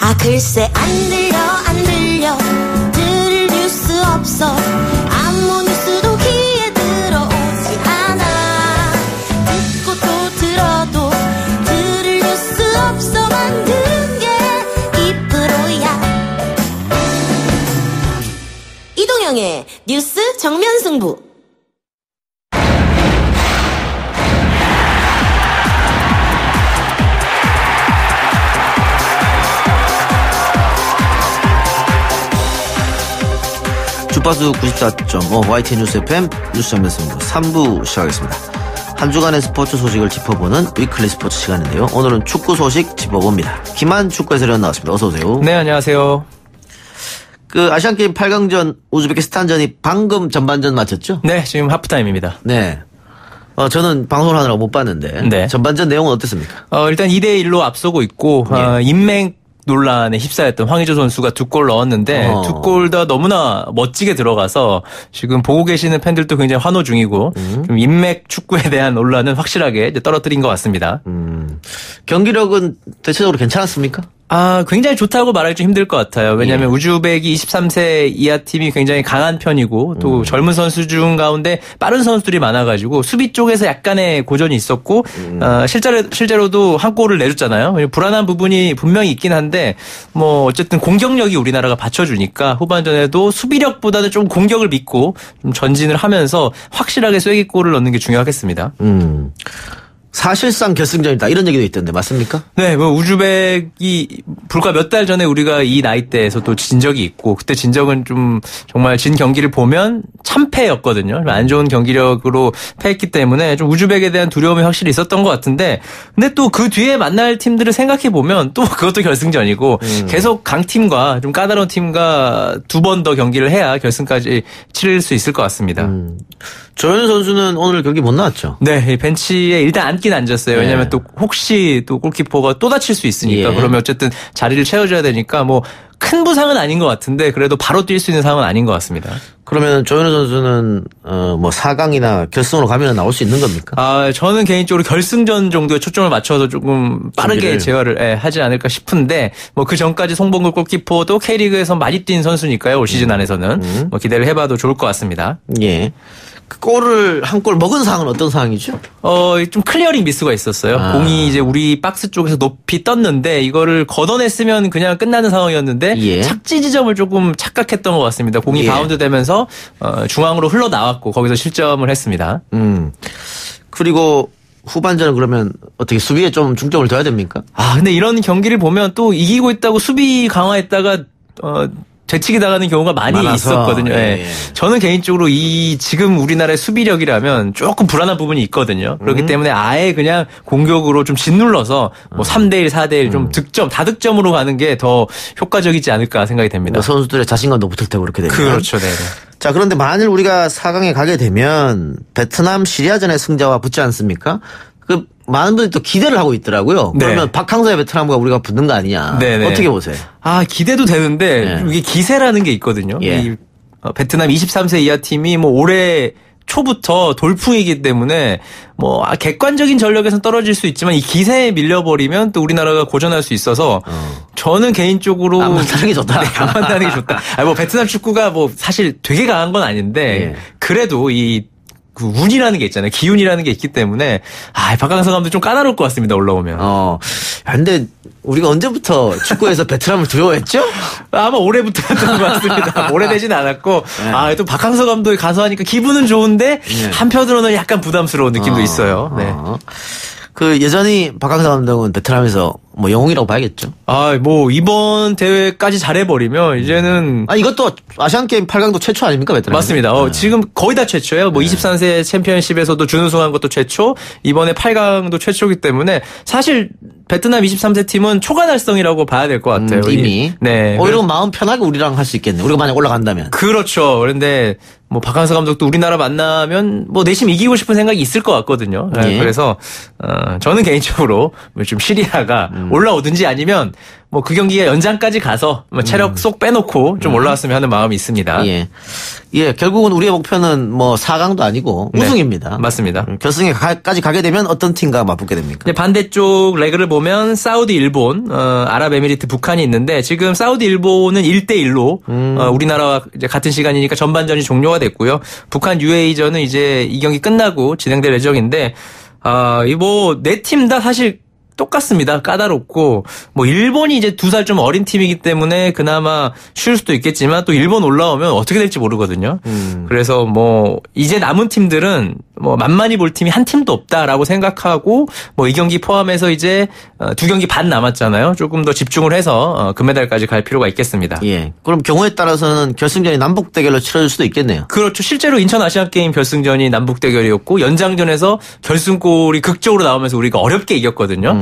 아 글쎄 안 들려 들을 뉴스 없어 아무 뉴스도 귀에 들어오지 않아 듣고 또 들어도 들을 뉴스 없어 만든 게 이 프로야 이동영의 뉴스 정면 승부. 주파수 94.5 YTN 뉴스 FM 뉴스 정면 승부 3부 시작하겠습니다. 한 주간의 스포츠 소식을 짚어보는 위클리 스포츠 시간인데요. 오늘은 축구 소식 짚어봅니다. 김한 축구 해설위원 나왔습니다. 어서 오세요. 네, 안녕하세요. 그 아시안게임 8강전 우즈베키스탄전이 방금 전반전 마쳤죠? 네, 지금 하프타임입니다. 네. 저는 방송을 하느라고 못 봤는데 네. 전반전 내용은 어땠습니까? 일단 2대1로 앞서고 있고 인맥 논란에 휩싸였던 황의조 선수가 2골 넣었는데 2골 다 너무나 멋지게 들어가서 지금 보고 계시는 팬들도 굉장히 환호 중이고 좀 인맥 축구에 대한 논란은 확실하게 이제 떨어뜨린 것 같습니다. 경기력은 대체적으로 괜찮았습니까? 굉장히 좋다고 말하기 좀 힘들 것 같아요. 왜냐하면 우즈벡이 23세 이하 팀이 굉장히 강한 편이고 또 젊은 선수 중 가운데 빠른 선수들이 많아가지고 수비 쪽에서 약간의 고전이 있었고 실제로도 한 골을 내줬잖아요. 불안한 부분이 분명히 있긴 한데 뭐 어쨌든 공격력이 우리나라가 받쳐주니까 후반전에도 수비력보다는 좀 공격을 믿고 좀 전진을 하면서 확실하게 쐐기골을 넣는 게 중요하겠습니다. 사실상 결승전이다 이런 얘기도 있던데 맞습니까? 네, 뭐 우즈벡이 불과 몇 달 전에 우리가 이 나이대에서 또 진 적이 있고 그때 진 적은 좀 정말 진 경기를 보면 참패였거든요. 안 좋은 경기력으로 패했기 때문에 좀 우즈벡에 대한 두려움이 확실히 있었던 것 같은데 근데 또 그 뒤에 만날 팀들을 생각해 보면 또 그것도 결승전이고 계속 강팀과 좀 까다로운 팀과 2번 더 경기를 해야 결승까지 치를 수 있을 것 같습니다. 조현우 선수는 오늘 경기 못 나왔죠? 네, 벤치에 일단 앉긴 앉았어요. 왜냐하면 또 혹시 또 골키퍼가 또 다칠 수 있으니까 그러면 어쨌든 자리를 채워줘야 되니까 뭐 큰 부상은 아닌 것 같은데 그래도 바로 뛸 수 있는 상황은 아닌 것 같습니다. 그러면 조현우 선수는 뭐 4강이나 결승으로 가면 나올 수 있는 겁니까? 저는 개인적으로 결승전 정도에 초점을 맞춰서 조금 빠르게 제어를 하지 않을까 싶은데 뭐 그 전까지 송범근 골키퍼도 K리그에서 많이 뛴 선수니까요. 올 시즌 안에서는 뭐 기대를 해봐도 좋을 것 같습니다. 예. 그 골을 한 골 먹은 상황은 어떤 상황이죠? 좀 클리어링 미스가 있었어요. 공이 이제 우리 박스 쪽에서 높이 떴는데 이거를 걷어냈으면 그냥 끝나는 상황이었는데 착지 지점을 조금 착각했던 것 같습니다. 공이 바운드 되면서 중앙으로 흘러나왔고 거기서 실점을 했습니다. 그리고 후반전은 그러면 어떻게 수비에 좀 중점을 둬야 됩니까? 근데 이런 경기를 보면 또 이기고 있다고 수비 강화했다가 되치기 당하는 경우가 많이 있었거든요. 저는 개인적으로 지금 우리나라의 수비력이라면 조금 불안한 부분이 있거든요. 그렇기 때문에 아예 그냥 공격으로 좀 짓눌러서 뭐 3대1, 4대1 좀 다득점으로 가는 게 더 효과적이지 않을까 생각이 됩니다. 선수들의 자신감도 붙을 테고 그렇게 되면. 그렇죠. 네. 자, 그런데 만일 우리가 4강에 가게 되면 베트남 시리아전의 승자와 붙지 않습니까? 많은 분들이 또 기대를 하고 있더라고요. 그러면 박항서의 베트남과 우리가 붙는 거 아니냐. 어떻게 보세요? 기대도 되는데 이게 기세라는 게 있거든요. 이 베트남 23세 이하 팀이 뭐 올해 초부터 돌풍이기 때문에 뭐 객관적인 전력에서는 떨어질 수 있지만 이 기세에 밀려버리면 또 우리나라가 고전할 수 있어서 저는 개인적으로 안 만나는 게 좋다. 네, 안 만나는 게 좋다. 뭐 베트남 축구가 뭐 사실 되게 강한 건 아닌데 그래도 그 운이라는 게 있잖아요. 기운이라는 게 있기 때문에 박항서 감독 좀 까다로울 것 같습니다. 올라오면. 근데 우리가 언제부터 축구에서 베트남을 두려워했죠? 아마 올해부터였던 것 같습니다. 오래되진 않았고 또 박항서 감독이 가서 하니까 기분은 좋은데 한편으로는 약간 부담스러운 느낌도 있어요. 네. 그 여전히 박항서 감독은 베트남에서 뭐 영웅이라고 봐야겠죠. 뭐 이번 대회까지 잘해버리면 이제는 이것도 아시안게임 8강도 최초 아닙니까 베트남? 맞습니다. 지금 거의 다 최초예요. 뭐 23세 챔피언십에서도 준우승한 것도 최초, 이번에 8강도 최초이기 때문에 사실 베트남 23세 팀은 초과 달성이라고 봐야 될 것 같아요. 이미. 네. 오히려 마음 편하게 우리랑 할 수 있겠네. 우리가 만약 올라간다면. 그렇죠. 그런데 뭐 박항서 감독도 우리나라 만나면 뭐 내심 이기고 싶은 생각이 있을 것 같거든요. 그래서 저는 개인적으로 좀 시리아가 올라오든지 아니면 뭐 그 경기가 연장까지 가서 뭐 체력 쏙 빼놓고 좀 올라왔으면 하는 마음이 있습니다. 예. 예, 결국은 우리의 목표는 뭐 4강도 아니고 네, 우승입니다. 맞습니다. 결승에까지 가게 되면 어떤 팀과 맞붙게 됩니까? 근데 반대쪽 레그를 보면 사우디, 일본, 아랍에미리트, 북한이 있는데 지금 사우디, 일본은 1대1로 우리나라와 이제 같은 시간이니까 전반전이 종료가 됐고요. 북한, UAE전은 이제 이 경기 끝나고 진행될 예정인데 뭐 네 팀 다 사실 똑같습니다. 까다롭고 뭐 일본이 이제 2살 좀 어린 팀이기 때문에 그나마 쉬울 수도 있겠지만 또 일본 올라오면 어떻게 될지 모르거든요. 그래서 뭐 이제 남은 팀들은 뭐 만만히 볼 팀이 한 팀도 없다라고 생각하고 뭐 이 경기 포함해서 이제 2경기 반 남았잖아요. 조금 더 집중을 해서 금메달까지 갈 필요가 있겠습니다. 예. 그럼 경우에 따라서는 결승전이 남북 대결로 치러질 수도 있겠네요. 그렇죠. 실제로 인천 아시안 게임 결승전이 남북 대결이었고 연장전에서 결승골이 극적으로 나오면서 우리가 어렵게 이겼거든요.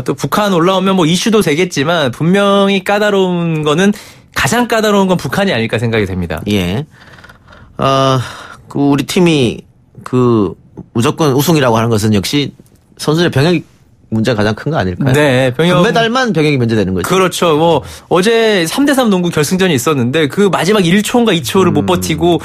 또 북한 올라오면 뭐 이슈도 되겠지만 분명히 까다로운 거는 가장 까다로운 건 북한이 아닐까 생각이 됩니다. 예. 우리 팀이 무조건 우승이라고 하는 것은 역시 선수들의 병역 문제가 가장 큰 거 아닐까요? 네, 금메달만 병역이 면제되는 거죠. 그렇죠. 뭐 어제 3대3 농구 결승전이 있었는데 그 마지막 1초인가 2초를 못 버티고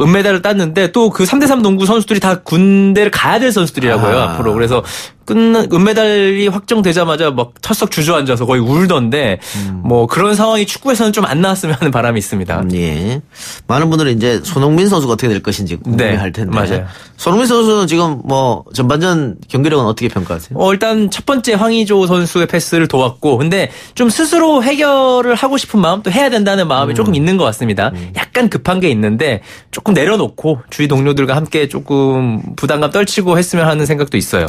은메달을 땄는데 또 그 3대3 농구 선수들이 다 군대를 가야 될 선수들이라고요, 앞으로. 그래서 은메달이 확정되자마자 막 털썩 주저앉아서 거의 울던데 뭐 그런 상황이 축구에서는 좀 안 나왔으면 하는 바람이 있습니다. 예. 많은 분들은 이제 손흥민 선수가 어떻게 될 것인지 궁금해할 텐데. 맞아요. 손흥민 선수는 지금 뭐 전반전 경기력은 어떻게 평가하세요? 일단 첫 번째 황의조 선수의 패스를 도왔고 근데 좀 스스로 해결을 하고 싶은 마음 또 해야 된다는 마음이 조금 있는 것 같습니다. 약간 급한 게 있는데 조금 내려놓고 주위 동료들과 함께 조금 부담감 떨치고 했으면 하는 생각도 있어요.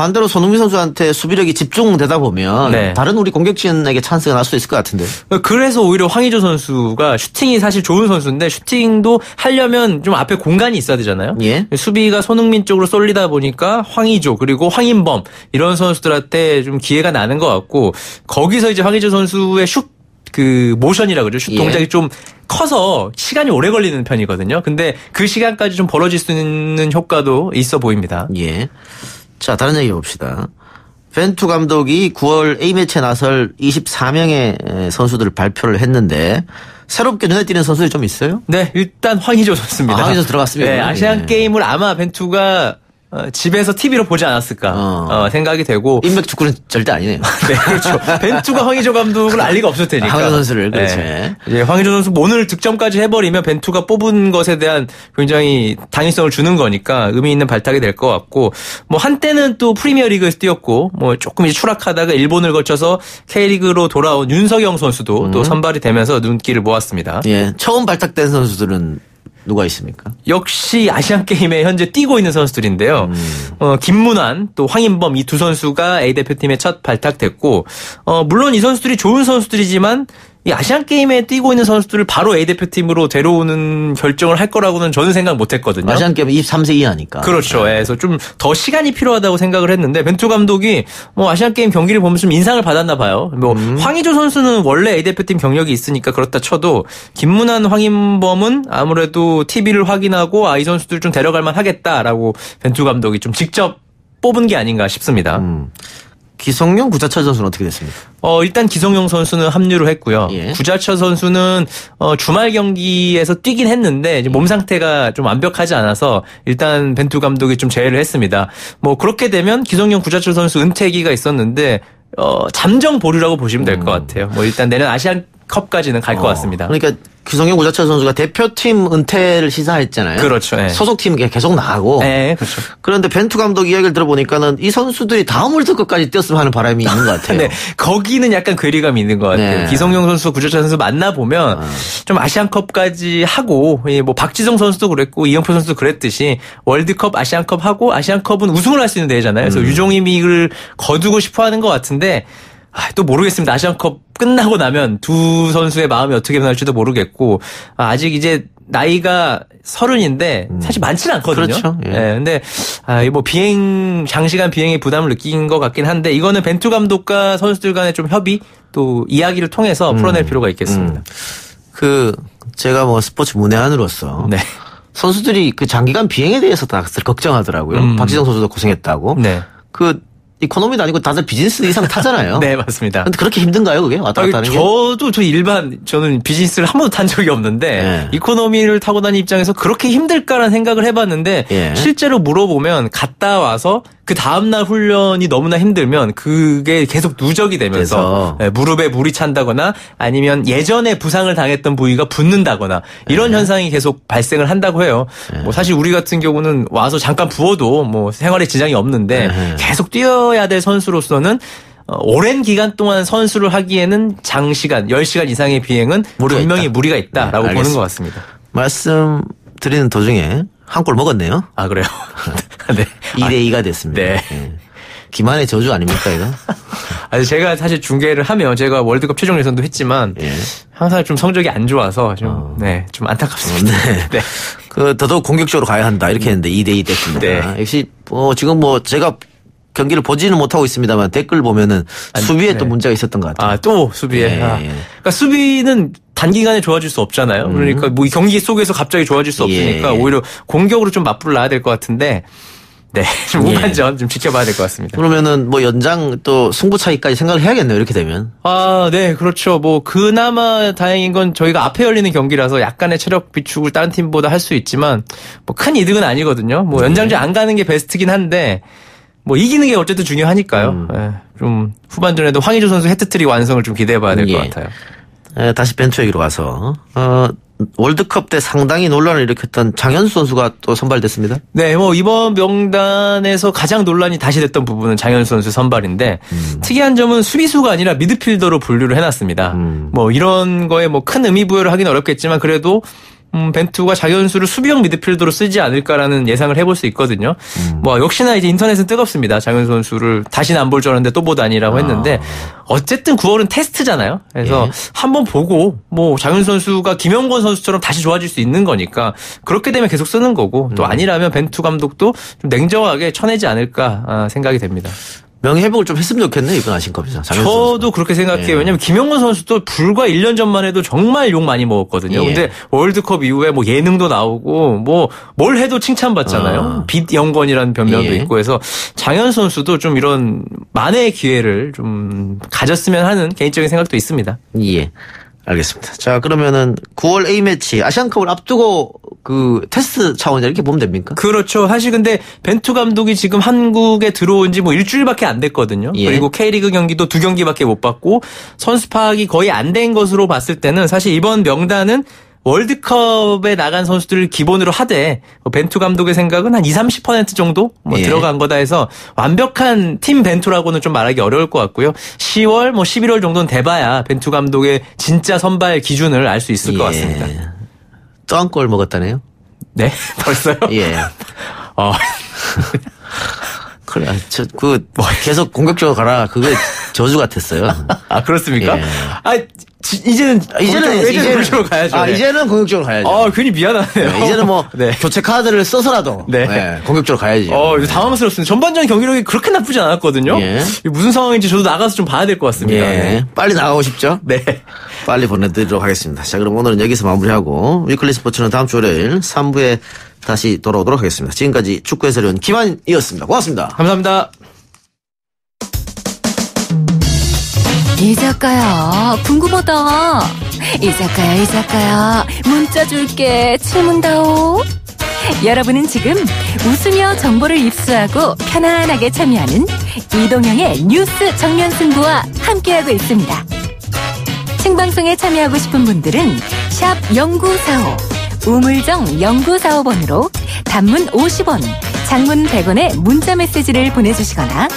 반대로 손흥민 선수한테 수비력이 집중되다 보면 네. 다른 우리 공격진에게 찬스가 날 수도 있을 것 같은데. 그래서 오히려 황의조 선수가 슈팅이 사실 좋은 선수인데 슈팅도 하려면 좀 앞에 공간이 있어야 되잖아요. 예. 수비가 손흥민 쪽으로 쏠리다 보니까 황의조 그리고 황인범 이런 선수들한테 좀 기회가 나는 것 같고 거기서 이제 황의조 선수의 모션이라 그러죠. 슛 동작이 좀 커서 시간이 오래 걸리는 편이거든요. 근데 그 시간까지 좀 벌어질 수 있는 효과도 있어 보입니다. 예. 자, 다른 얘기 봅시다. 벤투 감독이 9월 A매치에 나설 24명의 선수들을 발표를 했는데 새롭게 눈에 띄는 선수들이 좀 있어요? 네, 일단 황의조 선수입니다. 황의조 들어갔습니다. 네, 아시안 게임을 아마 벤투가 집에서 TV로 보지 않았을까 생각이 되고 인맥 축구는 절대 아니네요. 네, 그렇죠. 벤투가 황의조 감독을 알 리가 없을 테니까. 황의조 선수를 그렇죠. 네. 이제 황의조 선수 오늘 득점까지 해버리면 벤투가 뽑은 것에 대한 굉장히 당위성을 주는 거니까 의미 있는 발탁이 될 것 같고 뭐 한때는 또 프리미어리그에서 뛰었고 뭐 조금 이제 추락하다가 일본을 거쳐서 K리그로 돌아온 윤석영 선수도 또 선발이 되면서 눈길을 모았습니다. 예, 처음 발탁된 선수들은 누가 있습니까? 역시 아시안게임에 현재 뛰고 있는 선수들인데요. 김문환 또 황인범 이 두 선수가 A대표팀에 첫 발탁됐고 물론 이 선수들이 좋은 선수들이지만 이 아시안게임에 뛰고 있는 선수들을 바로 A대표팀으로 데려오는 결정을 할 거라고는 저는 생각 못했거든요. 아시안게임 23세 이하니까. 그렇죠. 네. 그래서 좀 더 시간이 필요하다고 생각을 했는데 벤투 감독이 뭐 아시안게임 경기를 보면 좀 인상을 받았나 봐요. 뭐 황의조 선수는 원래 A대표팀 경력이 있으니까 그렇다 쳐도 김문환, 황인범은 아무래도 TV를 확인하고 이 선수들 좀 데려갈 만 하겠다라고 벤투 감독이 좀 직접 뽑은 게 아닌가 싶습니다. 기성용, 구자철 선수는 어떻게 됐습니까? 일단 기성용 선수는 합류를 했고요. 예. 구자철 선수는 주말 경기에서 뛰긴 했는데 이제 몸 상태가 좀 완벽하지 않아서 일단 벤투 감독이 좀 제외를 했습니다. 뭐 그렇게 되면 기성용, 구자철 선수 은퇴기가 있었는데 잠정 보류라고 보시면 될 것 같아요. 뭐 일단 내년 아시안컵까지는 갈 것 같습니다. 그러니까 기성용, 구자철 선수가 대표팀 은퇴를 시사했잖아요. 그렇죠. 네. 소속팀은 계속 나가고. 네, 그렇죠. 그런데 벤투 감독 이야기를 들어보니까는 이 선수들이 다음 월드컵까지 뛰었으면 하는 바람이 있는 것 같아요. 네, 거기는 약간 괴리감이 있는 것 같아요. 네. 기성용 선수, 구자철 선수 만나보면 좀 아시안컵까지 하고 뭐 박지성 선수도 그랬고 이영표 선수도 그랬듯이 월드컵, 아시안컵 하고 아시안컵은 우승을 할 수 있는 대회잖아요. 그래서 유종의미를 거두고 싶어하는 것 같은데 또 모르겠습니다. 아시안컵 끝나고 나면 두 선수의 마음이 어떻게 변할지도 모르겠고 아직 이제 나이가 30인데 사실 많지는 않거든요. 그렇죠. 예. 네, 근데 뭐 장시간 비행의 부담을 느낀 것 같긴 한데 이거는 벤투 감독과 선수들 간의 좀 협의 또 이야기를 통해서 풀어낼 필요가 있겠습니다. 제가 뭐 스포츠 문외한으로서 네. 선수들이 그 장기간 비행에 대해서 다 걱정하더라고요. 박지성 선수도 고생했다고. 네. 이코노미도 아니고 다들 비즈니스 이상 타잖아요. 네, 맞습니다. 근데 그렇게 힘든가요, 그게? 왔다 갔다 하는 게? 저는 비즈니스를 한 번도 탄 적이 없는데, 예. 이코노미를 타고 다니는 입장에서 그렇게 힘들까라는 생각을 해봤는데, 예. 실제로 물어보면 갔다 와서 그 다음날 훈련이 너무나 힘들면 그게 계속 누적이 되면서 예, 무릎에 물이 찬다거나 아니면 예전에 부상을 당했던 부위가 붓는다거나 이런 현상이 계속 발생을 한다고 해요. 뭐 사실 우리 같은 경우는 와서 잠깐 부어도 뭐 생활에 지장이 없는데 계속 뛰어야 될 선수로서는 오랜 기간 동안 선수를 하기에는 장시간, 10시간 이상의 비행은 분명히 무리가 있다라고 보는 것 같습니다. 말씀드리는 도중에 한 골 먹었네요. 아, 그래요? 네. 2대2가 됐습니다. 네. 예. 기만의 저주 아닙니까, 이거? 아니, 제가 사실 중계를 하면 제가 월드컵 최종 예선도 했지만 예. 항상 좀 성적이 안 좋아서 좀 안타깝습니다. 네. 네. 더더욱 공격적으로 가야 한다. 이렇게 했는데 2대2 됐습니다. 네. 역시, 지금 제가 경기를 보지는 못하고 있습니다만 댓글 보면은 수비에 네. 또 문제가 있었던 것 같아요. 아, 또 수비에. 예. 그러니까 수비는 단기간에 좋아질 수 없잖아요. 그러니까 뭐 이 경기 속에서 갑자기 좋아질 수 없으니까 예. 오히려 공격으로 좀 맞불을 놔야 될 것 같은데 네. 좀 후반전 좀 지켜봐야 될 것 같습니다. 그러면은 뭐 연장 또 승부 차이까지 생각을 해야겠네요. 이렇게 되면. 아, 네, 그렇죠. 뭐 그나마 다행인 건 저희가 앞에 열리는 경기라서 약간의 체력 비축을 다른 팀보다 할 수 있지만 뭐 큰 이득은 아니거든요. 뭐 연장전 안 가는 게 베스트긴 한데 뭐 이기는 게 어쨌든 중요하니까요. 예, 좀 후반전에도 황의조 선수 해트트릭 완성을 좀 기대해봐야 될 것 같아요. 다시 벤투 얘기로 가서 월드컵 때 상당히 논란을 일으켰던 장현수 선수가 또 선발됐습니다. 네, 뭐 이번 명단에서 가장 논란이 다시 됐던 부분은 장현수 선수 선발인데 특이한 점은 수비수가 아니라 미드필더로 분류를 해놨습니다. 뭐 이런 거에 뭐 큰 의미 부여를 하긴 어렵겠지만 그래도 벤투가 장현수를 수비형 미드필더로 쓰지 않을까라는 예상을 해볼 수 있거든요. 뭐 역시나 이제 인터넷은 뜨겁습니다. 장현수 선수를 다시는 안 볼 줄 알았는데 또 보다니라고 했는데 어쨌든 9월은 테스트잖아요. 그래서 한번 보고 뭐 장현수 선수가 김영권 선수처럼 다시 좋아질 수 있는 거니까 그렇게 되면 계속 쓰는 거고 또 아니라면 벤투 감독도 좀 냉정하게 쳐내지 않을까 생각이 됩니다. 명예회복을 좀 했으면 좋겠네, 이번 아시안컵에서. 저도 그렇게 생각해요. 왜냐면 김영건 선수도 불과 1년 전만 해도 정말 욕 많이 먹었거든요. 근데 월드컵 이후에 뭐 예능도 나오고 뭐 뭘 해도 칭찬받잖아요. 빛 영건이라는 변명도 있고 해서 장현 선수도 좀 이런 만회의 기회를 좀 가졌으면 하는 개인적인 생각도 있습니다. 예. 알겠습니다. 자, 그러면은 9월 A매치 아시안컵을 앞두고 그 테스트 차원이라 이렇게 보면 됩니까? 그렇죠. 사실 근데 벤투 감독이 지금 한국에 들어온 지 뭐 일주일밖에 안 됐거든요. 그리고 K리그 경기도 2경기밖에 못 봤고 선수 파악이 거의 안 된 것으로 봤을 때는 사실 이번 명단은 월드컵에 나간 선수들을 기본으로 하되 벤투 감독의 생각은 한 20-30% 정도 들어간 거다 해서 완벽한 팀 벤투라고는 좀 말하기 어려울 것 같고요. 10월 11월 정도는 돼봐야 벤투 감독의 진짜 선발 기준을 알 수 있을 것 같습니다. 또 한 골 먹었다네요? 네? 벌써요? 예. 그래, 계속 공격적으로 가라. 그게 저주 같았어요. 아, 그렇습니까? 예. 이제는 공격적으로 가야죠. 이제는 공격적으로 가야죠. 괜히 미안하네요. 네, 이제는 교체 카드를 써서라도 공격적으로 가야지. 당황스럽습니다. 전반전 경기력이 그렇게 나쁘지 않았거든요. 무슨 상황인지 저도 나가서 좀 봐야 될 것 같습니다. 네. 빨리 나가고 싶죠? 네. 빨리 보내드리도록 하겠습니다. 자, 그럼 오늘은 여기서 마무리하고 위클리 스포츠는 다음 주 월요일 3부에 다시 돌아오도록 하겠습니다. 지금까지 축구 해설위원 김한이었습니다. 고맙습니다. 감사합니다. 이자카야 궁금하다. 이자카야 문자 줄게. 질문다오. 여러분은 지금 웃으며 정보를 입수하고 편안하게 참여하는 이동형의 뉴스 정면 승부와 함께하고 있습니다. 생방송에 참여하고 싶은 분들은 샵 0945 우물정 0945번으로 단문 50원, 장문 100원의 문자 메시지를 보내주시거나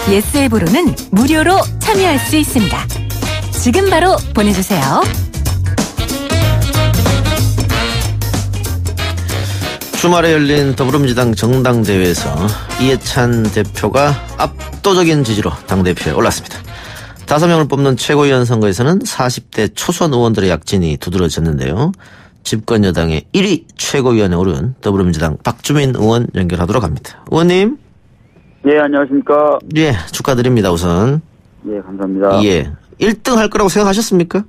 예스 앱으로는 무료로 참여할 수 있습니다. 지금 바로 보내주세요. 주말에 열린 더불어민주당 정당대회에서 이해찬 대표가 압도적인 지지로 당대표에 올랐습니다. 5명을 뽑는 최고위원 선거에서는 40대 초선 의원들의 약진이 두드러졌는데요. 집권 여당의 1위 최고위원에 오른 더불어민주당 박주민 의원 연결하도록 합니다. 의원님. 예, 안녕하십니까. 예, 축하드립니다, 우선. 예, 감사합니다. 예. 1등 할 거라고 생각하셨습니까?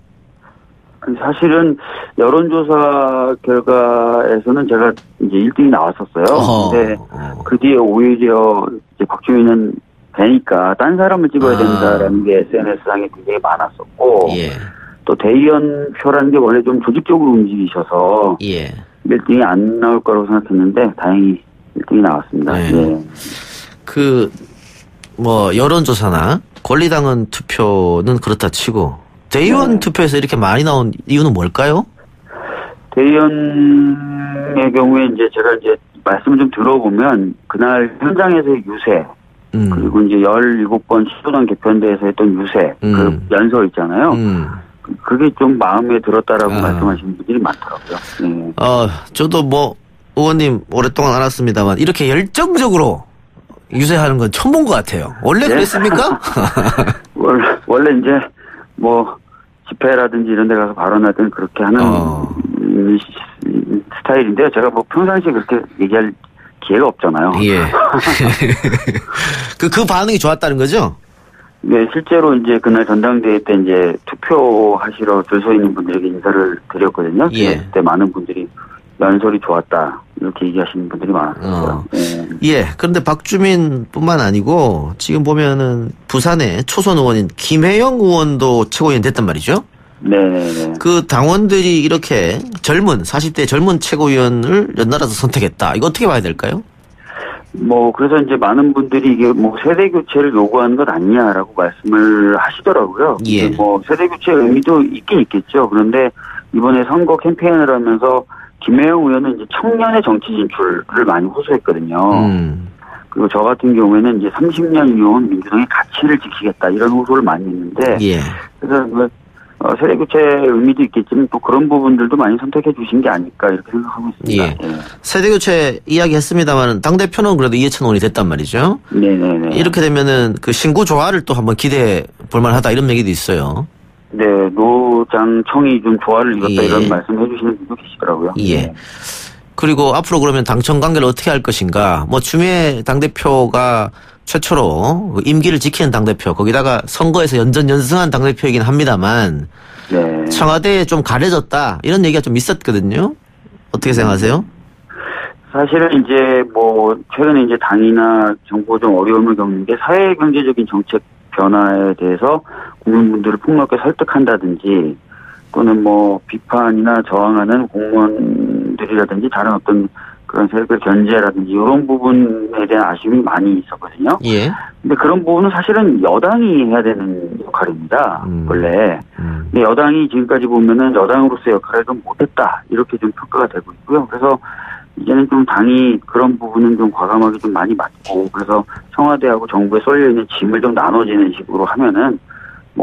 사실은 여론조사 결과에서는 제가 이제 1등이 나왔었어요. 근데 그 뒤에 오히려 이제 박주민은 되니까 딴 사람을 찍어야 된다라는 게 SNS상에 굉장히 많았었고 예. 또 대의원표라는 게 원래 좀 조직적으로 움직이셔서 예. 1등이 안 나올 거라고 생각했는데 다행히 1등이 나왔습니다. 네. 예. 여론조사나 권리당원 투표는 그렇다 치고 대의원 네. 투표에서 이렇게 많이 나온 이유는 뭘까요? 대의원의 경우에 이제 제가 이제 말씀을 좀 들어보면 그날 현장에서의 유세 그리고 이제 17번 시도당 개편대에서 했던 유세 그 연설 있잖아요. 그게 좀 마음에 들었다라고 말씀하시는 분들이 많더라고요. 네. 저도 의원님 오랫동안 알았습니다만 이렇게 열정적으로 유세하는 건 처음 본 것 같아요. 원래 그랬습니까? 원래 이제 집회라든지 이런 데 가서 발언할 때는 그렇게 하는 스타일인데요. 제가 평상시에 그렇게 얘기할 기회가 없잖아요. 예. 그 반응이 좋았다는 거죠? 네, 실제로 이제 그날 전당대회 때 이제 투표하시러 줄 서 있는 분들에게 인사를 드렸거든요. 예. 그때 많은 분들이 연설이 좋았다 이렇게 얘기하시는 분들이 많았어요. 예. 그런데 박주민뿐만 아니고 지금 보면은 부산의 초선 의원인 김혜영 의원도 최고위원 됐단 말이죠. 네네네. 그 당원들이 이렇게 40대 젊은 최고위원을 연달아서 선택했다. 이거 어떻게 봐야 될까요? 그래서 이제 많은 분들이 이게 세대 교체를 요구하는 것 아니냐라고 말씀을 하시더라고요. 예. 세대 교체 의미도 있긴 있겠죠. 그런데 이번에 선거 캠페인을 하면서 김혜영 의원은 이제 청년의 정치 진출을 많이 호소했거든요. 그리고 저 같은 경우에는 이제 30년 이어온 민주당의 가치를 지키겠다 이런 호소를 많이 했는데, 예. 그래서 세대 교체 의미도 있겠지만 또 그런 부분들도 많이 선택해 주신 게 아닐까 이렇게 생각하고 있습니다. 예. 세대 교체 이야기했습니다만 당 대표는 그래도 이해찬 의원이 됐단 말이죠. 네네네. 이렇게 되면은 그 신구 조화를 또 한번 기대해 볼 만하다 이런 얘기도 있어요. 네, 노장청이 좀 조화를 이뤘다 예. 이런 말씀 해주시는 분도 계시더라고요. 예. 그리고 앞으로 그러면 당청 관계를 어떻게 할 것인가? 추미애 당대표가 최초로 임기를 지키는 당대표, 거기다가 선거에서 연전연승한 당대표이긴 합니다만, 네. 청와대에 좀 가려졌다, 이런 얘기가 좀 있었거든요. 어떻게 생각하세요? 사실은 이제 최근에 이제 당이나 정부가 좀 어려움을 겪는 게 사회 경제적인 정책 변화에 대해서 국민분들을 폭넓게 설득한다든지 또는 비판이나 저항하는 공무원들이라든지 다른 어떤 그런 세력의 견제라든지 이런 부분에 대한 아쉬움이 많이 있었거든요. 예. 근데 그런 부분은 사실은 여당이 해야 되는 역할입니다. 원래. 근데 여당이 지금까지 보면은 여당으로서의 역할을 좀 못했다 이렇게 좀 평가가 되고 있고요. 그래서 이제는 좀 당이 그런 부분은 좀 과감하게 좀 많이 맞고 그래서 청와대하고 정부에 쏠려 있는 짐을 좀 나눠지는 식으로 하면은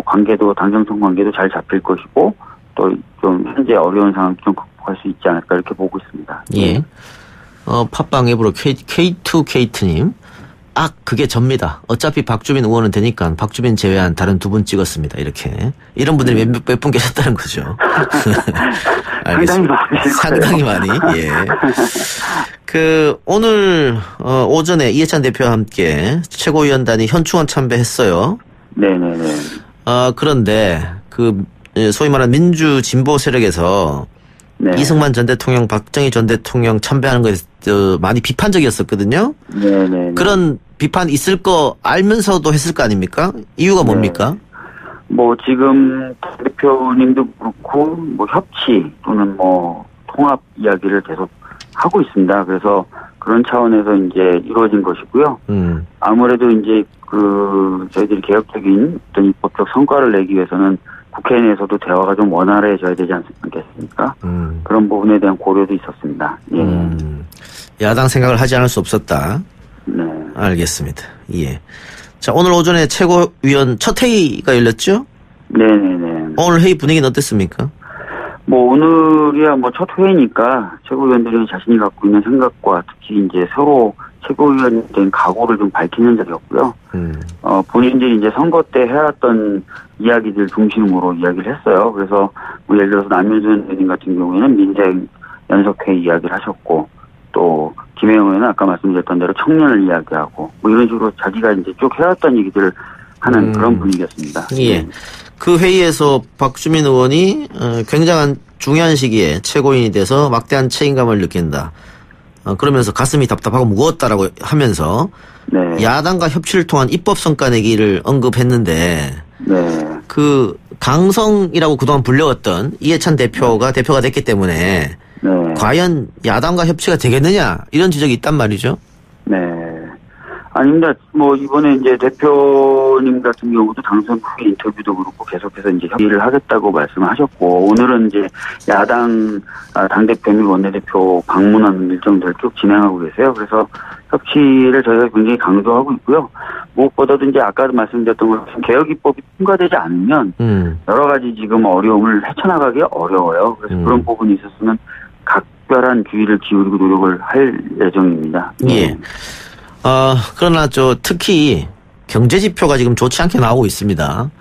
관계도 당정청 관계도 잘 잡힐 것이고 또 좀 현재 어려운 상황 좀 극복할 수 있지 않을까 이렇게 보고 있습니다. 예. 팟빵 앱으로 K2K2님. 그게 접니다. 어차피 박주민 의원은 되니까 박주민 제외한 다른 두 분 찍었습니다. 이런 분들이 몇 분 계셨다는 거죠. 알겠습니다. 상당히 많이. 예. 오늘 오전에 이해찬 대표와 함께 최고위원단이 현충원 참배했어요. 네네네. 그런데 소위 말하는 민주 진보 세력에서 네. 이승만 전 대통령, 박정희 전 대통령 참배하는 거에 많이 비판적이었었거든요. 네네. 그런 비판 있을 거 알면서도 했을 거 아닙니까? 이유가 뭡니까? 지금 대표님도 그렇고 협치 또는 통합 이야기를 계속 하고 있습니다. 그래서 그런 차원에서 이제 이루어진 것이고요. 아무래도 이제 저희들이 개혁적인 어떤 입법적 성과를 내기 위해서는 국회 내에서도 대화가 좀 원활해져야 되지 않겠습니까? 그런 부분에 대한 고려도 있었습니다. 예. 야당 생각을 하지 않을 수 없었다. 네. 알겠습니다. 예. 자, 오늘 오전에 최고위원 첫 회의가 열렸죠? 네네네. 오늘 회의 분위기는 어땠습니까? 오늘이야 첫 회의니까 최고위원들이 자신이 갖고 있는 생각과 특히 이제 서로 최고위원에 대한 각오를 좀 밝히는 적이었고요. 본인들이 이제 선거 때 해왔던 이야기들 중심으로 이야기를 했어요. 그래서 예를 들어서 남윤순 의원님 같은 경우에는 민생 연석회의 이야기를 하셨고 또 김혜영 의원은 아까 말씀드렸던 대로 청년을 이야기하고 이런 식으로 자기가 이제 쭉 해왔던 얘기들을 하는 그런 분위기였습니다. 예. 그 회의에서 박주민 의원이 굉장한 중요한 시기에 최고위원이 돼서 막대한 책임감을 느낀다. 그러면서 가슴이 답답하고 무거웠다라고 하면서 네. 야당과 협치를 통한 입법 성과 내기를 언급했는데 네. 그 강성이라고 그동안 불려왔던 이해찬 대표가 됐기 때문에 네. 과연 야당과 협치가 되겠느냐 이런 지적이 있단 말이죠. 네. 아닙니다. 뭐 이번에 이제 대표님 같은 경우도 당선 후에 인터뷰도 그렇고 계속해서 이제 협의를 하겠다고 말씀하셨고 오늘은 이제 야당 당대표 및 원내대표 방문하는 일정들을 쭉 진행하고 계세요. 그래서 협치를 저희가 굉장히 강조하고 있고요. 무엇보다도 이제 아까도 말씀드렸던 것처럼 개혁 입법이 통과되지 않으면 여러 가지 지금 어려움을 헤쳐나가기 어려워요. 그래서 그런 부분이 있어서는 각별한 주의를 기울이고 노력을 할 예정입니다. 예. 그러나 특히 경제 지표가 지금 좋지 않게 나오고 있습니다.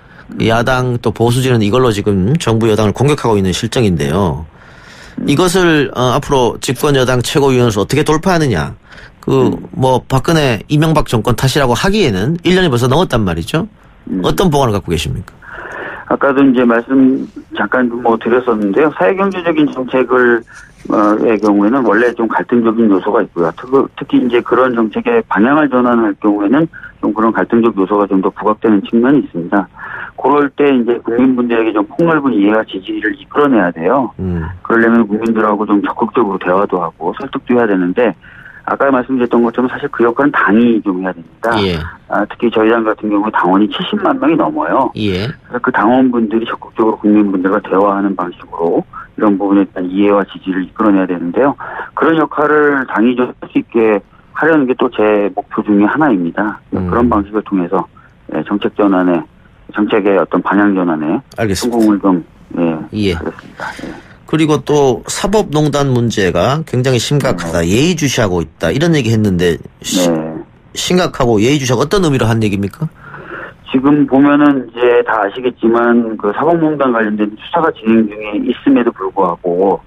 야당 또 보수진은 이걸로 지금 정부 여당을 공격하고 있는 실정인데요. 이것을 앞으로 집권 여당 최고위원으로서 어떻게 돌파하느냐. 박근혜 이명박 정권 탓이라고 하기에는 1년이 벌써 넘었단 말이죠. 어떤 보관을 갖고 계십니까? 아까도 이제 말씀 잠깐 드렸었는데요. 사회경제적인 정책을 의 경우에는 원래 좀 갈등적인 요소가 있고요. 특히 이제 그런 정책의 방향을 전환할 경우에는 좀 그런 갈등적 요소가 좀 더 부각되는 측면이 있습니다. 그럴 때 이제 국민분들에게 좀 폭넓은 이해와 지지를 이끌어내야 돼요. 그러려면 국민들하고 좀 적극적으로 대화도 하고 설득도 해야 되는데 아까 말씀드렸던 것처럼 사실 그 역할은 당이 좀 해야 됩니다. 예. 특히 저희 당 같은 경우 당원이 70만 명이 넘어요. 예. 그래서 그 당원분들이 적극적으로 국민분들과 대화하는 방식으로 이런 부분에 대한 이해와 지지를 이끌어내야 되는데요. 그런 역할을 당이 좀 할 수 있게 하려는 게 또 제 목표 중에 하나입니다. 그런 방식을 통해서 정책의 어떤 방향 전환에 알겠습니다. 성공을 좀 예. 하겠습니다. 예. 그리고 또 사법농단 문제가 굉장히 심각하다. 예의주시하고 있다. 이런 얘기 했는데 심각하고 예의주시하고 어떤 의미로 한 얘기입니까? 지금 보면은 이제 다 아시겠지만 그 사법농단 관련된 수사가 진행 중에 있음에도 불구하고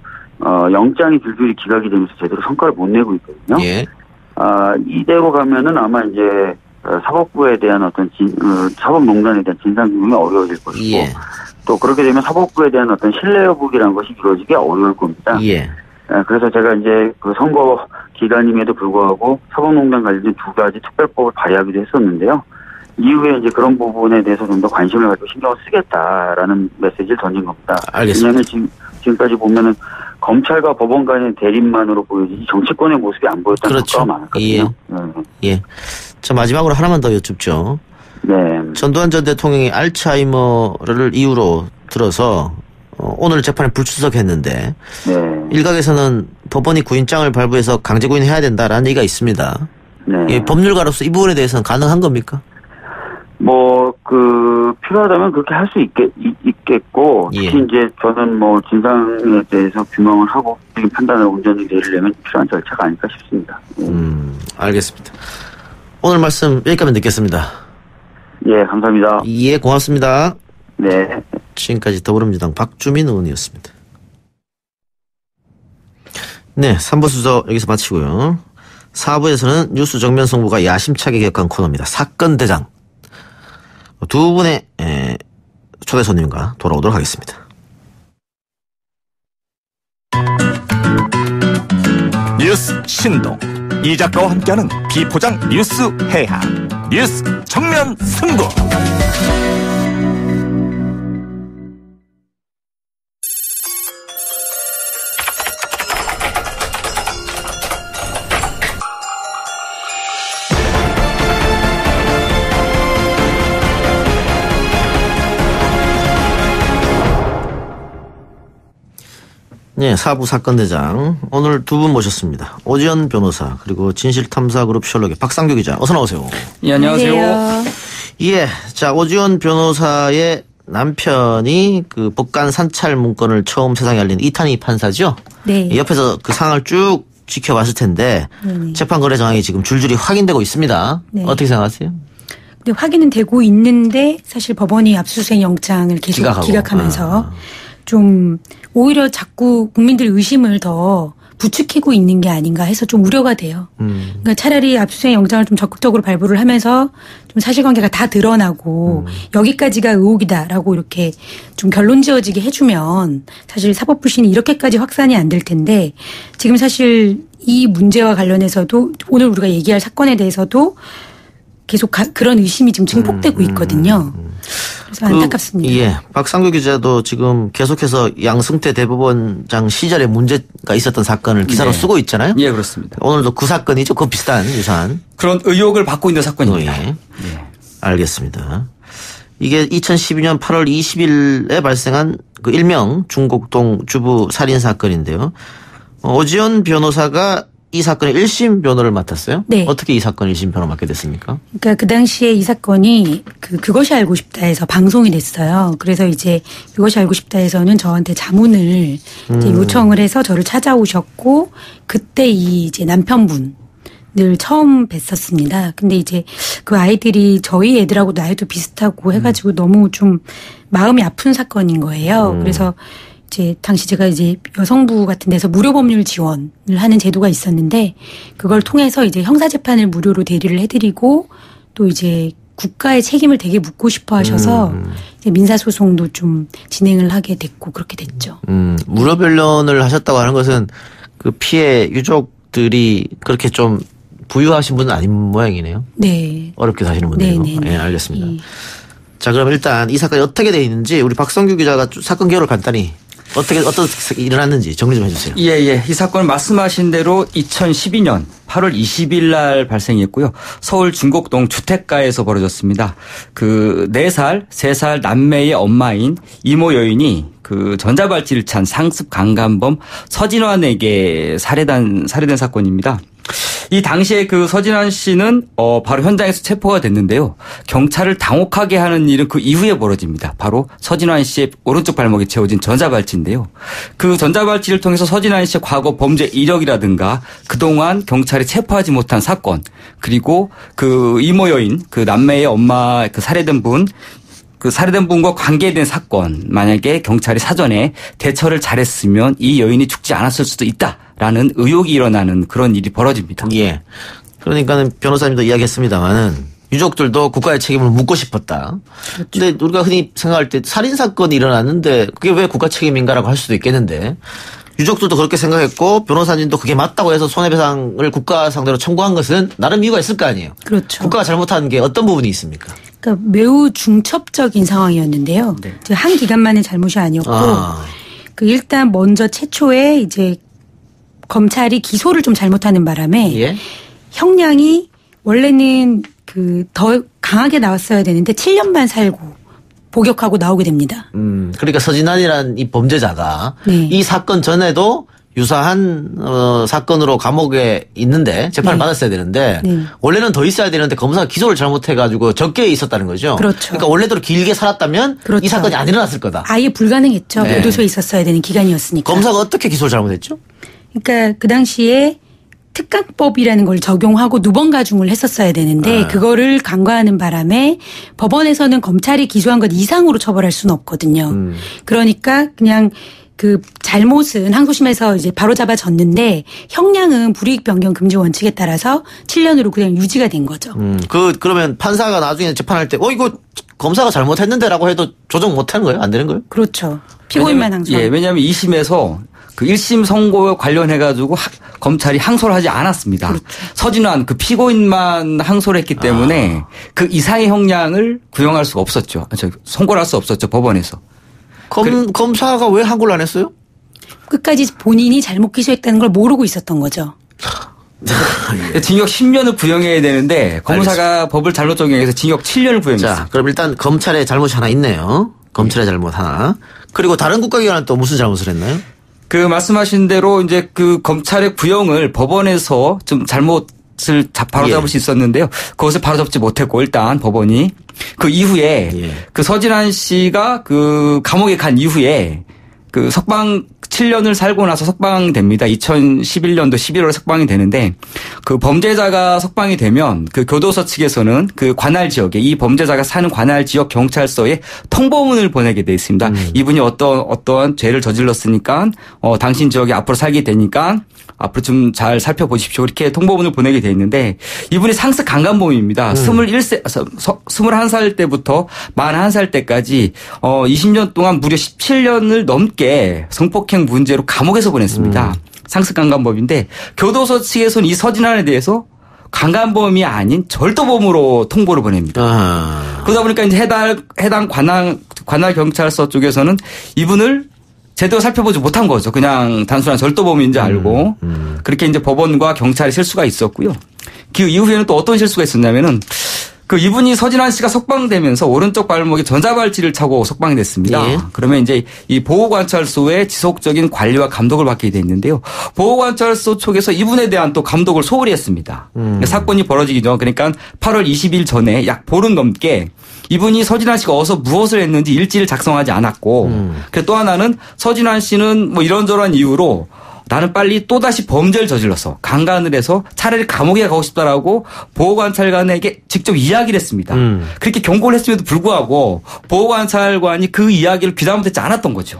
영장이 줄줄이 기각이 되면서 제대로 성과를 못 내고 있거든요. 예. 이대로 가면은 아마 이제 사법부에 대한 어떤 사법농단에 대한 진상규명이 어려워질 것이고 예. 또 그렇게 되면 사법부에 대한 어떤 신뢰 회복이라는 것이 이루어지기 어려울 겁니다. 예. 그래서 제가 이제 그 선거 기간임에도 불구하고 사법농단 관련된 2가지 특별법을 발의하기도 했었는데요. 이후에 이제 그런 부분에 대해서 좀 더 관심을 가지고 신경을 쓰겠다라는 메시지를 던진 겁니다. 알겠습니다. 왜냐하면 지금까지 보면은 검찰과 법원 간의 대립만으로 보여지지 정치권의 모습이 안 보였다는 그렇죠. 것가 많았거든요. 예. 자, 마지막으로 하나만 더 여쭙죠. 네. 전두환 전 대통령이 알츠하이머를 이유로 들어서 오늘 재판에 불출석했는데 일각에서는 법원이 구인장을 발부해서 강제 구인해야 된다라는 얘기가 있습니다. 네. 예, 법률가로서 이 부분에 대해서는 가능한 겁니까? 필요하다면 그렇게 할 수 있겠고, 특히 예. 이제 저는 진상에 대해서 규명을 하고, 판단을 온전히 내리려면 필요한 절차가 아닐까 싶습니다. 알겠습니다. 오늘 말씀 여기까지 듣겠습니다. 예, 감사합니다. 예, 고맙습니다. 네. 지금까지 더불어민주당 박주민 의원이었습니다. 네, 3부 수저 여기서 마치고요. 4부에서는 뉴스 정면 승부가 야심차게 격한 코너입니다. 사건 대장. 두 분의 초대 손님과 돌아오도록 하겠습니다. 뉴스 신동 이 작가와 함께하는 비포장 뉴스 해학 뉴스 정면 승부. 네, 4부 사건대장. 오늘 두 분 모셨습니다. 오지연 변호사, 그리고 진실탐사그룹 셜록의 박상규 기자. 어서 나오세요. 예, 안녕하세요. 예, 자, 오지연 변호사의 남편이 그 법관 산찰 문건을 처음 세상에 알린 이탄희 판사죠? 네. 옆에서 그 상황을 쭉 지켜봤을 텐데, 재판 거래 정황이 지금 줄줄이 확인되고 있습니다. 네. 어떻게 생각하세요? 근데 확인은 되고 있는데 사실 법원이 압수수색 영장을 계속 기각하면서 좀 오히려 자꾸 국민들 의심을 더 부추기고 있는 게 아닌가 해서 좀 우려가 돼요. 그러니까 차라리 압수수색 영장을 좀 적극적으로 발부를 하면서 좀 사실관계가 다 드러나고 여기까지가 의혹이다라고 이렇게 좀 결론 지어지게 해주면 사실 사법부신이 이렇게까지 확산이 안 될 텐데 지금 사실 이 문제와 관련해서도 오늘 우리가 얘기할 사건에 대해서도 계속 그런 의심이 지금 증폭되고 있거든요. 그래서 안타깝습니다. 예. 박상규 기자도 지금 계속해서 양승태 대법원장 시절에 문제가 있었던 사건을 기사로 네. 쓰고 있잖아요. 예, 그렇습니다. 오늘도 그 사건이죠. 그 비슷한 유사한. 그런 의혹을 받고 있는 사건입니다. 예. 예. 알겠습니다. 이게 2012년 8월 20일에 발생한 그 일명 중곡동 주부 살인 사건인데요. 오지연 변호사가 이 사건의 1심 변호를 맡았어요? 네. 어떻게 이 사건 1심 변호 맡게 됐습니까? 그러니까 그 당시에 이 사건이 그것이 알고 싶다에서 방송이 됐어요. 그래서 이제 그것이 알고 싶다에서는 저한테 자문을 이제 요청을 해서 저를 찾아오셨고 그때 이제 남편분을 처음 뵀었습니다. 근데 이제 그 아이들이 저희 애들하고 나이도 비슷하고 해가지고 너무 좀 마음이 아픈 사건인 거예요. 그래서 이제 당시 제가 이제 여성부 같은 데서 무료 법률 지원을 하는 제도가 있었는데 그걸 통해서 이제 형사재판을 무료로 대리를 해드리고 또 이제 국가의 책임을 되게 묻고 싶어 하셔서 이제 민사소송도 좀 진행을 하게 됐고 그렇게 됐죠. 무료 변론을 하셨다고 하는 것은 그 피해 유족들이 그렇게 좀 부유하신 분은 아닌 모양이네요. 네. 어렵게 사시는 분들이고. 네, 알겠습니다. 네. 자, 그럼 일단 이 사건이 어떻게 돼 있는지 우리 박성규 기자가 사건 개요를 간단히 어떻게 일어났는지 정리 좀 해주세요. 예. 이 사건은 말씀하신 대로 2012년 8월 20일 날 발생했고요. 서울 중곡동 주택가에서 벌어졌습니다. 그 4살, 3살 남매의 엄마인 이모 여인이 그 전자발찌를 찬 상습 강간범 서진환에게 살해된 사건입니다. 이 당시에 그 서진환 씨는 바로 현장에서 체포가 됐는데요. 경찰을 당혹하게 하는 일은 그 이후에 벌어집니다. 바로 서진환 씨의 오른쪽 발목에 채워진 전자발찌인데요. 그 전자발찌를 통해서 서진환 씨의 과거 범죄 이력이라든가 그동안 경찰이 체포하지 못한 사건 그리고 그 이모 여인 그 남매의 엄마 그 살해된 분과 관계된 사건 만약에 경찰이 사전에 대처를 잘했으면 이 여인이 죽지 않았을 수도 있다라는 의혹이 일어나는 그런 일이 벌어집니다. 예. 그러니까는 변호사님도 이야기했습니다만은 유족들도 국가의 책임을 묻고 싶었다. 그런데 그렇죠. 우리가 흔히 생각할 때 살인 사건이 일어났는데 그게 왜 국가 책임인가라고 할 수도 있겠는데 유족들도 그렇게 생각했고 변호사님도 그게 맞다고 해서 손해배상을 국가 상대로 청구한 것은 나름 이유가 있을 거 아니에요. 그렇죠. 국가가 잘못한 게 어떤 부분이 있습니까? 그러니까 매우 중첩적인 상황이었는데요. 네. 한 기간만의 잘못이 아니었고, 그 일단 먼저 최초에 이제 검찰이 기소를 좀 잘못하는 바람에 예? 형량이 원래는 더 강하게 나왔어야 되는데 7년 반 살고 복역하고 나오게 됩니다. 그러니까 서진환이라는 이 범죄자가 네. 이 사건 전에도 유사한 사건으로 감옥에 있는데 재판을 받았어야 되는데 원래는 더 있어야 되는데 검사가 기소를 잘못해가지고 적게 있었다는 거죠. 그렇죠. 그러니까 원래대로 길게 살았다면 이 사건이 안 일어났을 거다. 아예 불가능했죠. 교도소에 있었어야 되는 기간이었으니까. 검사가 어떻게 기소를 잘못했죠? 그러니까 그 당시에 특강법이라는 걸 적용하고 누번 가중을 했었어야 되는데 그거를 간과하는 바람에 법원에서는 검찰이 기소한 것 이상으로 처벌할 수는 없거든요. 그러니까 그냥 그 잘못은 항소심에서 이제 바로잡아졌는데 형량은 불이익 변경 금지 원칙에 따라서 7년으로 그냥 유지가 된 거죠. 그러면 판사가 나중에 재판할 때 이거 검사가 잘못했는데라고 해도 조정 못 하는 거예요? 안 되는 거예요? 그렇죠. 피고인만 항소. 예, 왜냐하면 2심에서 그 1심 선고에 관련해 가지고 검찰이 항소를 하지 않았습니다. 그렇죠. 서진환 그 피고인만 항소를 했기 때문에 그 이상의 형량을 구형할 수가 없었죠. 선고를 할 수 없었죠, 법원에서. 검사가 왜 항고를 안 했어요? 끝까지 본인이 잘못 기소했다는 걸 모르고 있었던 거죠. 징역 10년을 구형해야 되는데 검사가 알겠습니다. 법을 잘못 적용해서 징역 7년을 구형했어요. 자, 그럼 일단 검찰의 잘못이 하나 있네요. 검찰의 잘못 하나. 그리고 다른 국가기관은 또 무슨 잘못을 했나요? 그 말씀하신 대로 이제 그 검찰의 구형을 법원에서 좀 잘못을 바로잡을 수 있었는데요. 그것을 바로잡지 못했고 일단 법원이 그 이후에 그 서진환 씨가 그 감옥에 간 이후에 그 석방 7년을 살고 나서 석방됩니다. 2011년도 11월에 석방이 되는데 그 범죄자가 석방이 되면 그 교도소 측에서는 그 관할 지역에 이 범죄자가 사는 관할 지역 경찰서에 통보문을 보내게 돼 있습니다. 이분이 어떠한 죄를 저질렀으니까 당신 지역에 앞으로 살게 되니까 앞으로 좀 잘 살펴보십시오. 이렇게 통보문을 보내게 돼 있는데 이분이 상습 강간범입니다. 21살 때부터 41살 때까지 20년 동안 무려 17년을 넘게 성폭행 문제로 감옥에서 보냈습니다. 상습 강간범인데 교도소 측에서는 이 서진환에 대해서 강간범이 아닌 절도범으로 통보를 보냅니다. 그러다 보니까 이제 해당 관할 경찰서 쪽에서는 이분을 제대로 살펴보지 못한 거죠. 그냥 단순한 절도범인지 알고 그렇게 이제 법원과 경찰의 실수가 있었고요. 그 이후에는 또 어떤 실수가 있었냐면은 그 이분이 서진환 씨가 석방되면서 오른쪽 발목에 전자발찌를 차고 석방이 됐습니다. 예. 그러면 이제 이 보호관찰소의 지속적인 관리와 감독을 받게 됐는데요. 보호관찰소 쪽에서 이분에 대한 또 감독을 소홀히 했습니다. 사건이 벌어지기 전 그러니까 8월 20일 전에 약 보름 넘게 이분이 서진환 씨가 어디서 무엇을 했는지 일지를 작성하지 않았고 그리고 또 하나는 서진환 씨는 뭐 이런저런 이유로 나는 빨리 또다시 범죄를 저질러서 강간을 해서 차라리 감옥에 가고 싶다라고 보호관찰관에게 직접 이야기를 했습니다. 그렇게 경고를 했음에도 불구하고 보호관찰관이 그 이야기를 귀담아 듣지 않았던 거죠.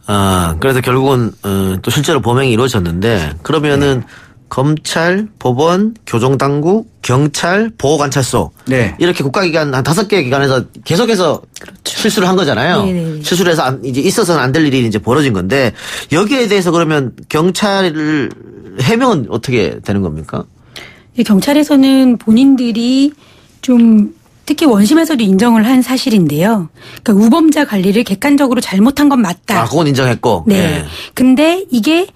아, 그래서 결국은 또 실제로 범행이 이루어졌는데 그러면은 네. 검찰, 법원, 교정당국, 경찰, 보호관찰소 네. 이렇게 국가기관 한 5개 기관에서 계속해서 그렇죠. 실수를 한 거잖아요. 네네. 실수를 해서 이제 있어서는 안 될 일이 이제 벌어진 건데 여기에 대해서 그러면 경찰을 해명은 어떻게 되는 겁니까? 경찰에서는 본인들이 좀 특히 원심에서도 인정을 한 사실인데요. 그러니까 우범자 관리를 객관적으로 잘못한 건 맞다. 아, 그건 인정했고. 네. 네. 근데 이게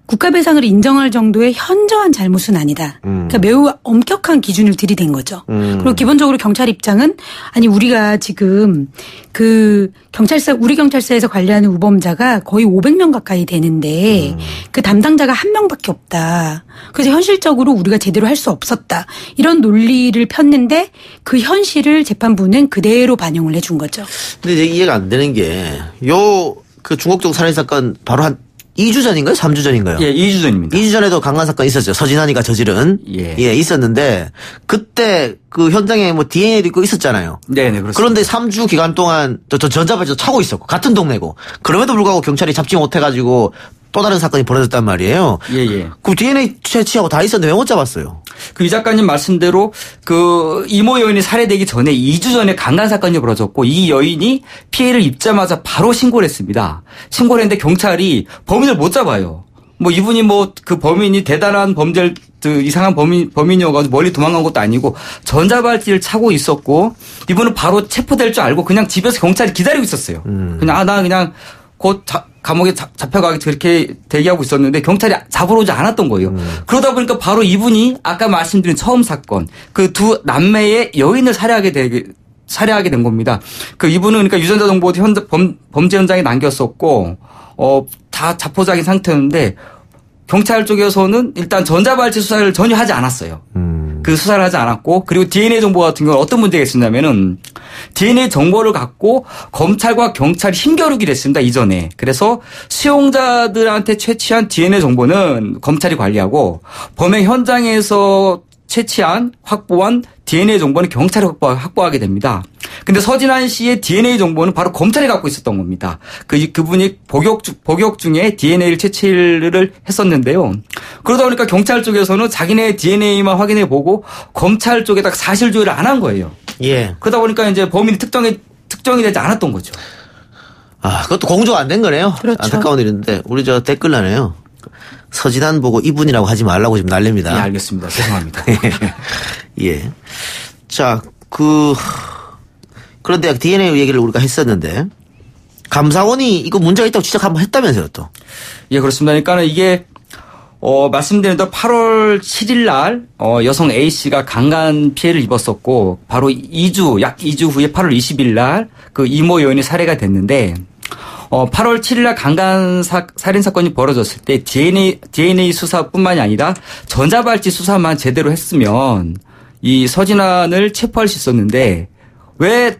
국가배상을 인정할 정도의 현저한 잘못은 아니다. 그러니까 매우 엄격한 기준을 들이댄 거죠. 그리고 기본적으로 경찰 입장은 아니 우리가 지금 그 우리 경찰서에서 관리하는 우범자가 거의 500명 가까이 되는데 그 담당자가 한 명밖에 없다. 그래서 현실적으로 우리가 제대로 할 수 없었다. 이런 논리를 폈는데 그 현실을 재판부는 그대로 반영을 해준 거죠. 근데 이제 이해가 안 되는 게 그 중곡동 살인 사건 바로 한 2주 전인가요? 3주 전인가요? 예, 2주 전입니다. 2주 전에도 강간 사건이 있었죠. 서진환이가 저지른. 예, 있었는데 그때 그 현장에 뭐 DNA도 있고 있었잖아요. 네네, 그렇습니다. 그런데 3주 기간 동안 저 전자발찌도 차고 있었고 같은 동네고 그럼에도 불구하고 경찰이 잡지 못해가지고 또 다른 사건이 벌어졌단 말이에요. 예. 그 DNA 채취하고 다 있었는데 왜 못 잡았어요? 그 이 작가님 말씀대로 그 이모 여인이 살해되기 전에 2주 전에 강간 사건이 벌어졌고 이 여인이 피해를 입자마자 바로 신고를 했습니다. 신고를 했는데 경찰이 범인을 못 잡아요. 뭐 이분이 뭐 그 범인이 대단한 범죄를 그 이상한 범인이어가지고 멀리 도망간 것도 아니고 전자발찌를 차고 있었고 이분은 바로 체포될 줄 알고 그냥 집에서 경찰이 기다리고 있었어요. 그냥 나 그냥 곧 감옥에 잡혀가기 그렇게 대기하고 있었는데 경찰이 잡으러 오지 않았던 거예요. 그러다 보니까 바로 이분이 아까 말씀드린 처음 사건 그 두 남매의 여인을 살해하게 된 겁니다. 그 이분은 그러니까 유전자 정보도 범죄 현장에 남겼었고 다 자포자기 상태였는데 경찰 쪽에서는 일단 전자발찌 수사를 전혀 하지 않았어요. 그 수사를 하지 않았고 그리고 DNA 정보 같은 경우는 어떤 문제가 있었냐면은 DNA 정보를 갖고 검찰과 경찰이 힘겨루기를 했습니다. 이전에. 그래서 수용자들한테 채취한 DNA 정보는 검찰이 관리하고 범행 현장에서 확보한 DNA 정보는 경찰이 확보하게 됩니다. 근데 서진환 씨의 DNA 정보는 바로 검찰이 갖고 있었던 겁니다. 그분이 복역 중에 DNA를 채취를 했었는데요. 그러다 보니까 경찰 쪽에서는 자기네 DNA만 확인해 보고 검찰 쪽에다가 사실 조회를 안 한 거예요. 예. 그러다 보니까 이제 범인이 특정이 되지 않았던 거죠. 아, 그것도 공조가 안 된 거네요. 그렇죠. 안타까운 일인데 우리 저 댓글란에요. 서진환 보고 이분이라고 하지 말라고 지금 난립니다. 예, 알겠습니다. 죄송합니다. 예. 자, 그런데 DNA 얘기를 우리가 했었는데 감사원이 이거 문제가 있다고 지적 한번 했다면서요, 또. 예, 그렇습니다. 그러니까 이게 말씀드린 대로 8월 7일 날 여성 A 씨가 강간 피해를 입었었고 바로 약 2주 후에 8월 20일 날 그 이모 여인이 살해가 됐는데 8월 7일 날 강간 살인 사건이 벌어졌을 때 DNA 수사뿐만이 아니라 전자발찌 수사만 제대로 했으면 이 서진환을 체포할 수 있었는데 왜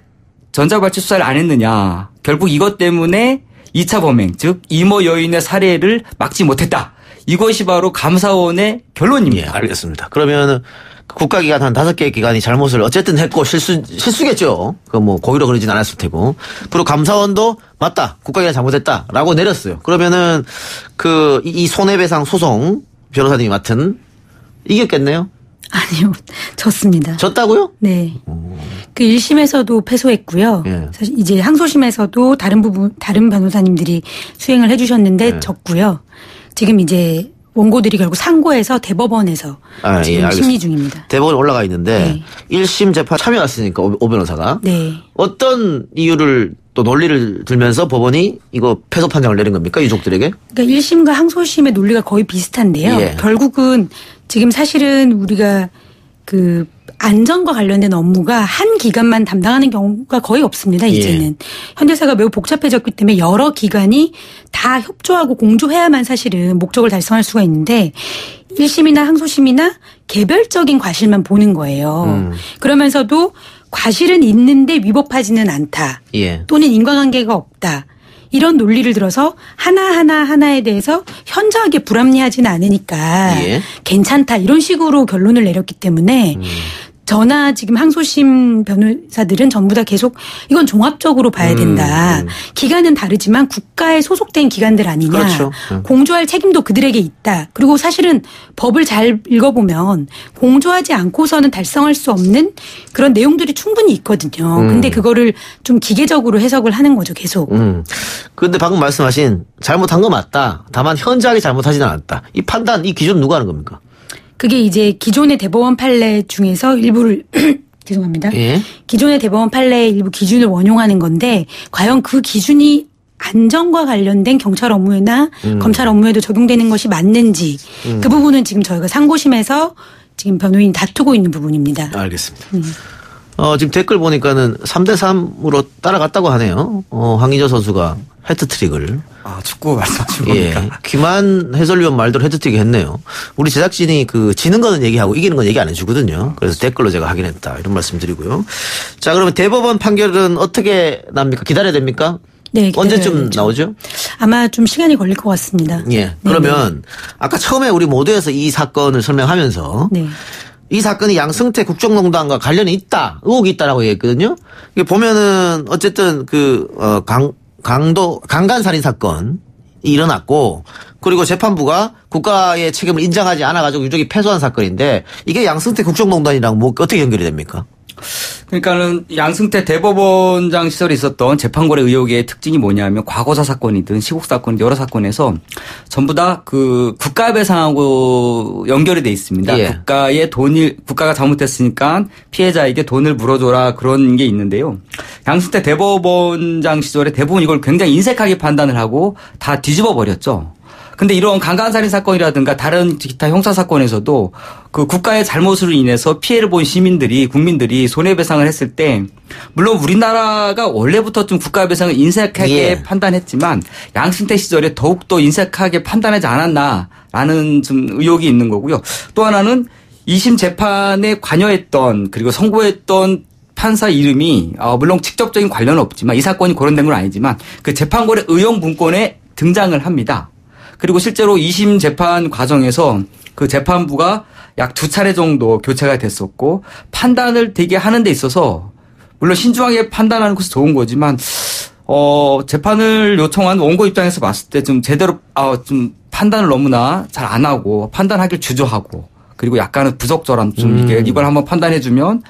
전자발찌 수사를 안 했느냐. 결국 이것 때문에 2차 범행 즉 이모 여인의 살해를 막지 못했다. 이것이 바로 감사원의 결론입니다. 예, 알겠습니다. 그러면 국가기관 한 5개 기관이 잘못을 어쨌든 했고 실수겠죠. 그 뭐 고의로 그러진 않았을 테고. 그리고 감사원도 맞다. 국가기관 잘못했다라고 내렸어요. 그러면은 이 손해배상 소송 변호사님이 맡은 이겼겠네요? 아니요. 졌습니다. 졌다고요? 네. 그 1심에서도 패소했고요. 예. 사실 이제 항소심에서도 다른 변호사님들이 수행을 해주셨는데 졌고요. 지금 이제 원고들이 결국 상고에서 대법원에서 지금 심리 중입니다. 대법원에 올라가 있는데 1심 재판 참여했으니까 오 변호사가 어떤 이유를 또 논리를 들면서 법원이 이거 패소 판정을 내린 겁니까? 유족들에게? 그러니까 1심과 항소심의 논리가 거의 비슷한데요. 결국은 지금 사실은 우리가 그 안전과 관련된 업무가 한 기관만 담당하는 경우가 거의 없습니다. 이제는. 현대사가 매우 복잡해졌기 때문에 여러 기관이 다 협조하고 공조해야만 사실은 목적을 달성할 수가 있는데 1심이나 항소심이나 개별적인 과실만 보는 거예요. 그러면서도 과실은 있는데 위법하지는 않다. 또는 인과관계가 없다. 이런 논리를 들어서 하나에 대해서 현저하게 불합리하지는 않으니까 괜찮다. 이런 식으로 결론을 내렸기 때문에 저나 지금 항소심 변호사들은 전부 다 계속 이건 종합적으로 봐야 된다. 기관은 다르지만 국가에 소속된 기관들 아니냐. 그렇죠. 공조할 책임도 그들에게 있다. 그리고 사실은 법을 잘 읽어보면 공조하지 않고서는 달성할 수 없는 그런 내용들이 충분히 있거든요. 근데 그거를 좀 기계적으로 해석을 하는 거죠. 계속. 그런데 방금 말씀하신 잘못한 거 맞다. 다만 현저하게 잘못하지는 않았다. 이 판단, 이 기준 누가 하는 겁니까? 그게 이제 기존의 대법원 판례 중에서 일부를 죄송합니다. 기존의 대법원 판례의 일부 기준을 원용하는 건데 과연 그 기준이 안전과 관련된 경찰 업무나 검찰 업무에도 적용되는 것이 맞는지 그 부분은 지금 저희가 상고심에서 지금 변호인이 다투고 있는 부분입니다. 알겠습니다. 지금 댓글 보니까는 3대3으로 따라갔다고 하네요. 황의조 선수가 해트트릭을. 축구 말씀하신 겁니까? 김한 해설위원 말대로 해트트릭 했네요. 우리 제작진이 그 지는 거는 얘기하고 이기는 건 얘기 안 해주거든요. 그래서 댓글로 제가 확인했다. 이런 말씀 드리고요. 자, 그러면 대법원 판결은 어떻게 납니까? 기다려야 됩니까? 네. 언제쯤 나오죠? 아마 좀 시간이 걸릴 것 같습니다. 그러면 아까 처음에 우리 모두에서 이 사건을 설명하면서 이 사건이 양승태 국정농단과 관련이 있다, 의혹이 있다라고 얘기했거든요. 이게 보면은 어쨌든 강간살인 사건이 일어났고, 그리고 재판부가 국가의 책임을 인정하지 않아가지고 유족이 패소한 사건인데, 이게 양승태 국정농단이랑 뭐 어떻게 연결이 됩니까? 그러니까는 양승태 대법원장 시절에 있었던 재판거래 의혹의 특징이 뭐냐면 과거사 사건이든 시국 사건이든 여러 사건에서 전부 다 그 국가배상하고 연결이 돼 있습니다. 국가가 잘못했으니까 피해자에게 돈을 물어줘라 그런 게 있는데요. 양승태 대법원장 시절에 대부분 이걸 굉장히 인색하게 판단을 하고 다 뒤집어 버렸죠. 근데 이런 강간살인 사건이라든가 다른 기타 형사 사건에서도 그 국가의 잘못으로 인해서 피해를 본 국민들이 손해배상을 했을 때, 물론 우리나라가 원래부터 좀 국가배상을 인색하게 판단했지만 양승태 시절에 더욱더 인색하게 판단하지 않았나라는 좀 의혹이 있는 거고요. 또 하나는 2심 재판에 관여했던 그리고 선고했던 판사 이름이 물론 직접적인 관련은 없지만 이 사건이 거론된 건 아니지만 그 재판거래 의혹 문건에 등장을 합니다. 그리고 실제로 2심 재판 과정에서 그 재판부가 약 2차례 정도 교체가 됐었고 판단을 되게 하는 데 있어서 물론 신중하게 판단하는 것이 좋은 거지만 재판을 요청한 원고 입장에서 봤을 때 좀 제대로 좀 판단을 너무나 잘 안 하고 판단하길 주저하고 그리고 약간은 부적절한 좀 이걸 한번 판단해 주면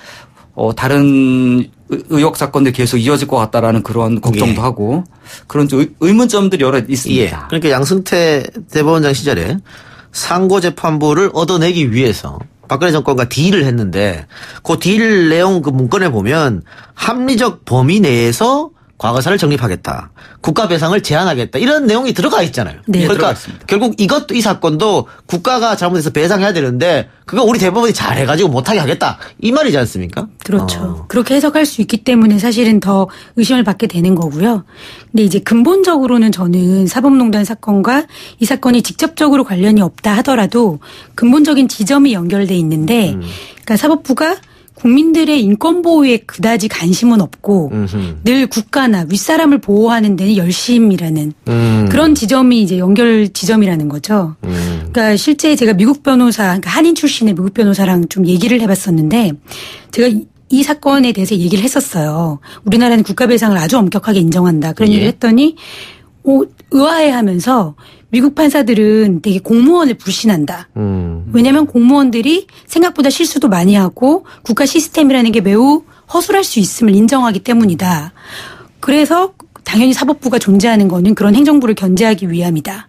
다른 의혹 사건들이 계속 이어질 것 같다라는 그런 걱정도 하고 그런 좀 의문점들이 여러 있습니다. 그러니까 양승태 대법원장 시절에 상고재판부를 얻어내기 위해서 박근혜 정권과 딜을 했는데 그 딜 내용 그 문건에 보면 합리적 범위 내에서 과거사를 정립하겠다. 국가배상을 제한하겠다. 이런 내용이 들어가 있잖아요. 그러니까 결국 이것도 이 사건도 국가가 잘못해서 배상해야 되는데 그거 우리 대법원이 잘해가지고 못하게 하겠다. 이 말이지 않습니까? 그렇죠. 그렇게 해석할 수 있기 때문에 사실은 더 의심을 받게 되는 거고요. 근데 이제 근본적으로는 저는 사법농단 사건과 이 사건이 직접적으로 관련이 없다 하더라도 근본적인 지점이 연결돼 있는데 그러니까 사법부가 국민들의 인권 보호에 그다지 관심은 없고 늘 국가나 윗사람을 보호하는 데는 열심이라는 그런 지점이 이제 연결 지점이라는 거죠. 그러니까 실제 제가 미국 변호사, 그러니까 한인 출신의 미국 변호사랑 좀 얘기를 해봤었는데 제가 이 사건에 대해서 얘기를 했었어요. 우리나라는 국가배상을 아주 엄격하게 인정한다. 그런 얘기를 했더니 의아해하면서 미국 판사들은 되게 공무원을 불신한다. 왜냐하면 공무원들이 생각보다 실수도 많이 하고 국가 시스템이라는 게 매우 허술할 수 있음을 인정하기 때문이다. 그래서 당연히 사법부가 존재하는 거는 그런 행정부를 견제하기 위함이다.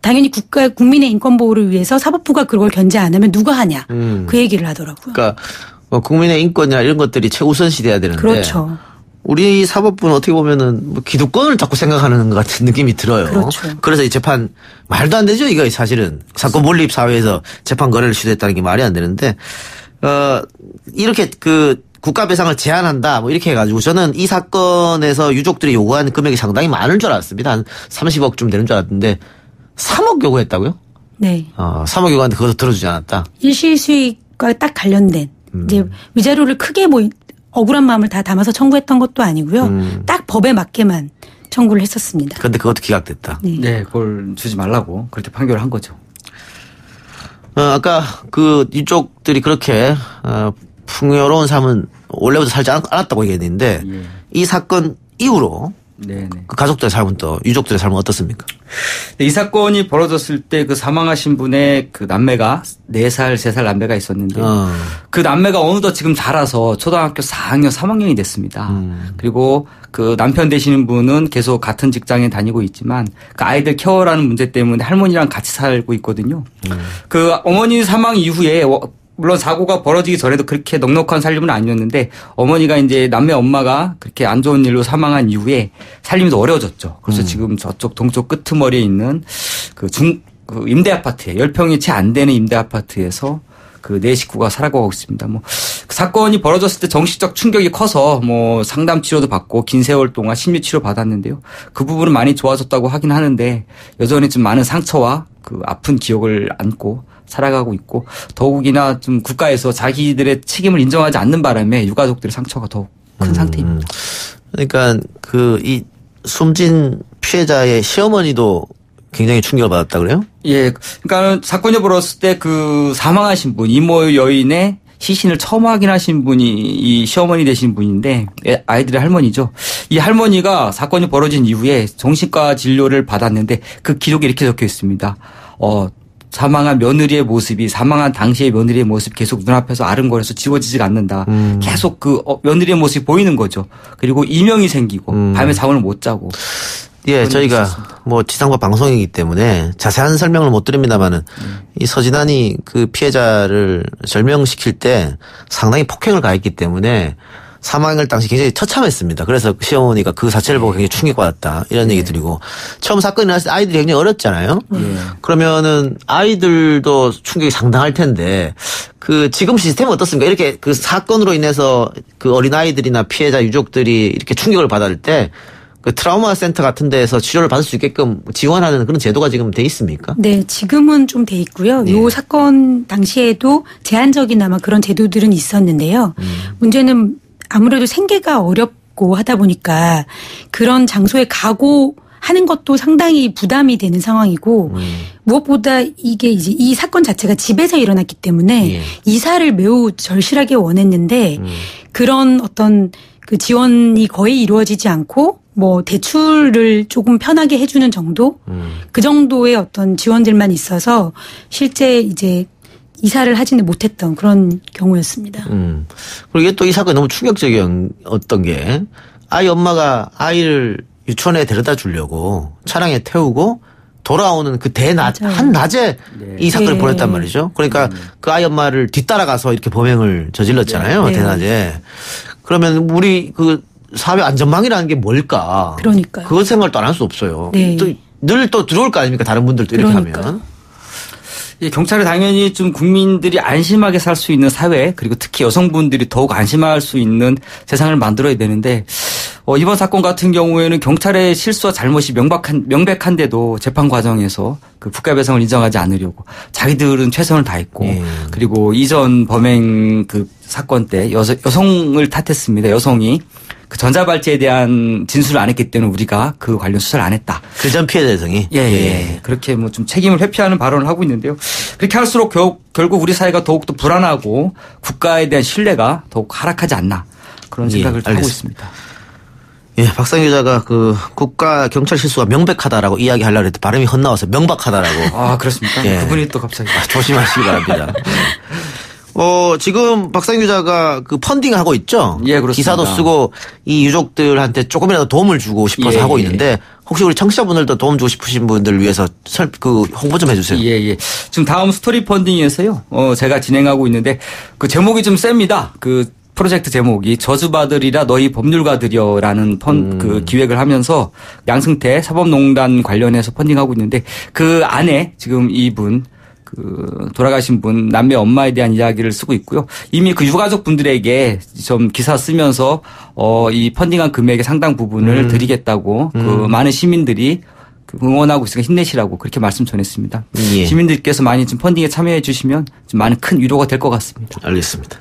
당연히 국민의 인권 보호를 위해서 사법부가 그걸 견제 안 하면 누가 하냐. 그 얘기를 하더라고요. 그러니까 국민의 인권이나 이런 것들이 최우선시 돼야 되는데. 그렇죠. 우리 사법부는 어떻게 보면은 뭐 기득권을 자꾸 생각하는 것 같은 느낌이 들어요. 그렇죠. 그래서 이 재판 말도 안 되죠. 이거 사실은 사건 몰입 사회에서 재판 거래를 시도했다는 게 말이 안 되는데 이렇게 국가 배상을 제한한다 뭐 이렇게 해가지고 저는 이 사건에서 유족들이 요구한 금액이 상당히 많을 줄 알았습니다. 한 30억쯤 되는 줄 알았는데 3억 요구했다고요? 네. 3억 요구하는데 그것도 들어주지 않았다. 일시 수익과 딱 관련된 이제 위자료를 크게 뭐 억울한 마음을 다 담아서 청구했던 것도 아니고요. 딱 법에 맞게만 청구를 했었습니다. 그런데 그것도 기각됐다. 네, 그걸 주지 말라고 그렇게 판결을 한 거죠. 아까 이쪽들이 그렇게 풍요로운 삶은 원래부터 살지 않았다고 얘기했는데 이 사건 이후로 그 가족들의 삶은 또 유족들의 삶은 어떻습니까? 이 사건이 벌어졌을 때 그 사망하신 분의 그 남매가 4살, 3살 남매가 있었는데 그 남매가 어느덧 지금 자라서 초등학교 4학년, 3학년이 됐습니다. 그리고 그 남편 되시는 분은 계속 같은 직장에 다니고 있지만 그 아이들 케어라는 문제 때문에 할머니랑 같이 살고 있거든요. 그 어머니 사망 이후에 물론 사고가 벌어지기 전에도 그렇게 넉넉한 살림은 아니었는데 어머니가 이제 남매 엄마가 그렇게 안 좋은 일로 사망한 이후에 살림이 더 어려워졌죠. 그래서 지금 저쪽 동쪽 끄트머리에 있는 그 임대 아파트에 10평이 채 안 되는 임대 아파트에서 그 4식구가 살아가고 있습니다. 뭐 그 사건이 벌어졌을 때 정신적 충격이 커서 뭐 상담 치료도 받고 긴 세월 동안 심리 치료 받았는데요. 그 부분은 많이 좋아졌다고 하긴 하는데 여전히 좀 많은 상처와 그 아픈 기억을 안고 살아가고 있고 더욱이나 좀 국가에서 자기들의 책임을 인정하지 않는 바람에 유가족들의 상처가 더욱 큰 상태입니다. 그러니까 이 숨진 피해자의 시어머니도 굉장히 충격을 받았다 그래요? 예. 그러니까 사건이 벌어졌을 때 그 사망하신 분 이모 여인의 시신을 처음 확인하신 분이 이 시어머니 되신 분인데 아이들의 할머니죠. 이 할머니가 사건이 벌어진 이후에 정신과 진료를 받았는데 그 기록에 이렇게 적혀 있습니다. 사망한 며느리의 모습이 사망한 당시의 며느리의 모습이 계속 눈앞에서 아른거려서 지워지지가 않는다. 계속 며느리의 모습이 보이는 거죠. 그리고 이명이 생기고 밤에 잠을 못 자고. 예, 저희가 뭐 지상파 방송이기 때문에 자세한 설명을 못 드립니다만은 이 서진환이 그 피해자를 절명시킬 때 상당히 폭행을 가했기 때문에 사망을 당시 굉장히 처참했습니다. 그래서 시어머니가 그 자체를 보고 굉장히 충격받았다. 이런 얘기 드리고 처음 사건이 일어났을 때 아이들이 굉장히 어렸잖아요. 그러면은 아이들도 충격이 상당할 텐데 지금 시스템은 어떻습니까? 이렇게 그 사건으로 인해서 그 어린아이들이나 피해자 유족들이 이렇게 충격을 받을 때 그 트라우마 센터 같은 데에서 치료를 받을 수 있게끔 지원하는 그런 제도가 지금 돼 있습니까? 네, 지금은 좀 돼 있고요. 요 사건 당시에도 제한적이나마 그런 제도들은 있었는데요. 문제는 아무래도 생계가 어렵고 하다 보니까 그런 장소에 가고 하는 것도 상당히 부담이 되는 상황이고 무엇보다 이게 이제 이 사건 자체가 집에서 일어났기 때문에 이사를 매우 절실하게 원했는데 그런 어떤 그 지원이 거의 이루어지지 않고 뭐 대출을 조금 편하게 해주는 정도 그 정도의 어떤 지원들만 있어서 실제 이제 이사를 하지는 못했던 그런 경우였습니다. 그리고 이게 또 이 사건이 너무 충격적이었던 게 아이 엄마가 아이를 유치원에 데려다 주려고 차량에 태우고 돌아오는 그 한낮에 이 사건을 보냈단 말이죠. 그러니까 그 아이 엄마를 뒤따라가서 이렇게 범행을 저질렀잖아요. 대낮에. 그러면 우리 사회 안전망이라는 게 뭘까? 그러니까요. 그것 생각도 안 할 수 없어요. 늘 또 들어올 거 아닙니까? 다른 분들도 이렇게 하면. 경찰이 당연히 좀 국민들이 안심하게 살 수 있는 사회 그리고 특히 여성분들이 더욱 안심할 수 있는 세상을 만들어야 되는데 이번 사건 같은 경우에는 경찰의 실수와 잘못이 명백한데도 재판 과정에서 그 국가배상을 인정하지 않으려고 자기들은 최선을 다했고 그리고 이전 범행 그 사건 때 여성을 탓했습니다. 여성이 그 전자발찌에 대한 진술을 안 했기 때문에 우리가 그 관련 수사를 안 했다. 그 전 피해자 여성이? 예. 그렇게 뭐 좀 책임을 회피하는 발언을 하고 있는데요. 그렇게 할수록 결국 우리 사회가 더욱더 불안하고 국가에 대한 신뢰가 더욱 하락하지 않나 그런 생각을 하고 있습니다. 예, 박상희 기자가 국가 경찰 실수가 명백하다라고 이야기하려고 했는데 발음이 헛나와서 명박하다라고. 아, 그렇습니까? 예. 그분이 또 갑자기. 조심하시기 바랍니다. 지금 박상희 기자가 펀딩 하고 있죠? 예, 그렇습니다. 기사도 쓰고 이 유족들한테 조금이라도 도움을 주고 싶어서 하고 있는데 혹시 우리 청취자분들도 도움 주고 싶으신 분들을 위해서 홍보 좀 해주세요. 예. 지금 다음 스토리 펀딩에서요. 제가 진행하고 있는데 그 제목이 좀 셉니다. 그 프로젝트 제목이 저주받으리라 너희 법률가들여라는 그 기획을 하면서 양승태 사법농단 관련해서 펀딩하고 있는데 그 안에 지금 이분 그 돌아가신 분 남매 엄마에 대한 이야기를 쓰고 있고요. 이미 그 유가족 분들에게 좀 기사 쓰면서 이 펀딩한 금액의 상당 부분을 드리겠다고 그 많은 시민들이 응원하고 있으니까 힘내시라고 그렇게 말씀 전했습니다. 예. 시민들께서 많이 좀 펀딩에 참여해 주시면 좀 많은 큰 위로가 될 것 같습니다. 알겠습니다.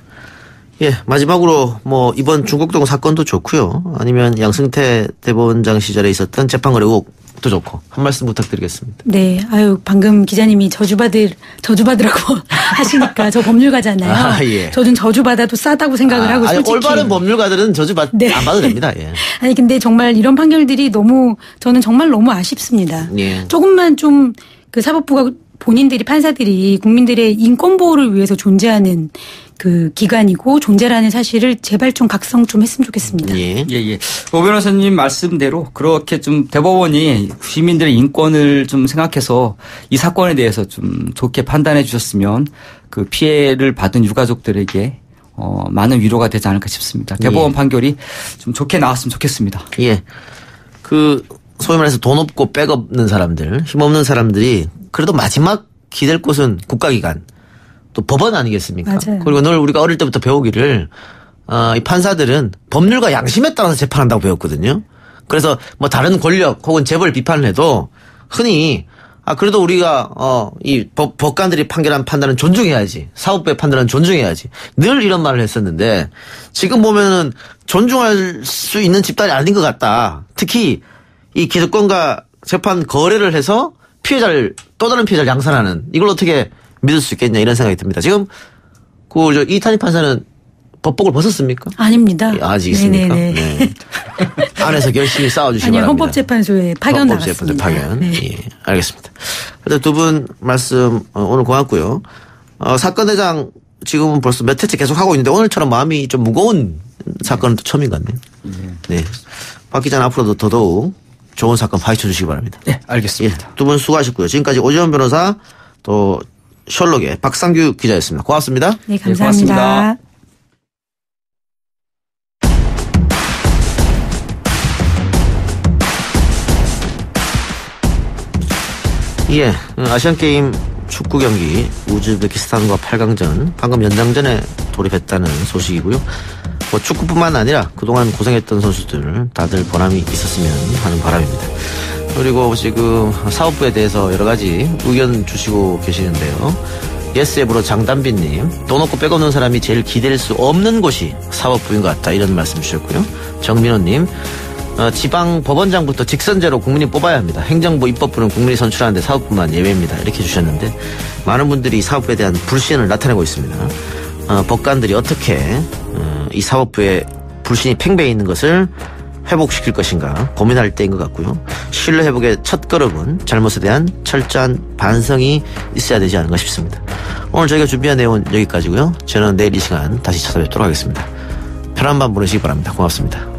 예, 마지막으로 이번 중국동 사건도 좋고요. 아니면 양승태 대법원장 시절에 있었던 재판거래 의혹도 좋고 한 말씀 부탁드리겠습니다. 네, 방금 기자님이 저주받으라고 하시니까 저 법률가잖아요. 예. 저는 저주받아도 싸다고 생각을 하고 솔직히. 올바른 법률가들은 네. 안 받아도 됩니다. 예. 아니 근데 정말 이런 판결들이 저는 정말 너무 아쉽습니다. 예. 조금만 좀 그 사법부가 본인들이 판사들이 국민들의 인권 보호를 위해서 존재하는 그 기관이고 존재라는 사실을 제발 좀 각성 좀 했으면 좋겠습니다. 예. 오 변호사님 말씀대로 그렇게 좀 대법원이 시민들의 인권을 좀 생각해서 이 사건에 대해서 좀 좋게 판단해 주셨으면 그 피해를 받은 유가족들에게 많은 위로가 되지 않을까 싶습니다. 대법원 판결이 좀 좋게 나왔으면 좋겠습니다. 예. 소위 말해서 돈 없고 백 없는 사람들, 힘 없는 사람들이 그래도 마지막 기댈 곳은 국가기관, 또 법원 아니겠습니까? 맞아요. 그리고 늘 우리가 어릴 때부터 배우기를 이 판사들은 법률과 양심에 따라서 재판한다고 배웠거든요. 그래서 다른 권력 혹은 재벌 비판을 해도 흔히 그래도 우리가 이 법관들이 판결한 판단은 존중해야지. 사법부의 판단은 존중해야지. 늘 이런 말을 했었는데 지금 보면은 존중할 수 있는 집단이 아닌 것 같다. 특히 이 기득권과 재판 거래를 해서 또 다른 피해자를 양산하는 이걸 어떻게 믿을 수 있겠냐 이런 생각이 듭니다. 지금 이탄희 판사는 법복을 벗었습니까? 아닙니다. 아직 있습니까? 네. 안에서 열심히 싸워주시기 바랍니다. 헌법재판소에 파견 나갔습니다. 헌법재판소 파견. 네. 예, 알겠습니다. 두 분 말씀 오늘 고맙고요. 사건 대장 지금은 벌써 몇 회째 계속 하고 있는데 오늘처럼 마음이 좀 무거운 사건은 또 처음인 것 같네요. 네. 박 기자는 앞으로도 더더욱 좋은 사건 파헤쳐 주시기 바랍니다. 네, 알겠습니다. 두 분 수고하셨고요. 지금까지 오지원 변호사 또 셜록의 박상규 기자였습니다. 고맙습니다. 네, 감사합니다. 고맙습니다. 예, 아시안게임 축구 경기 우즈베키스탄과 8강전 방금 연장전에 돌입했다는 소식이고요. 축구뿐만 아니라 그동안 고생했던 선수들 다들 보람이 있었으면 하는 바람입니다. 그리고 지금 사업부에 대해서 여러 가지 의견 주시고 계시는데요. 예스앱으로 장단빈님, 돈 없고 백 없는 사람이 제일 기댈 수 없는 곳이 사법부인 것 같다 이런 말씀 주셨고요. 정민호님, 지방 법원장부터 직선제로 국민이 뽑아야 합니다. 행정부 입법부는 국민이 선출하는데 사법부만 예외입니다. 이렇게 주셨는데 많은 분들이 사법부에 대한 불신을 나타내고 있습니다. 법관들이 어떻게 이 사법부의 불신이 팽배해 있는 것을 회복시킬 것인가 고민할 때인 것 같고요. 신뢰 회복의 첫 걸음은 잘못에 대한 철저한 반성이 있어야 되지 않은가 싶습니다. 오늘 저희가 준비한 내용은 여기까지고요. 저는 내일 이 시간 다시 찾아뵙도록 하겠습니다. 편한 밤 보내시기 바랍니다. 고맙습니다.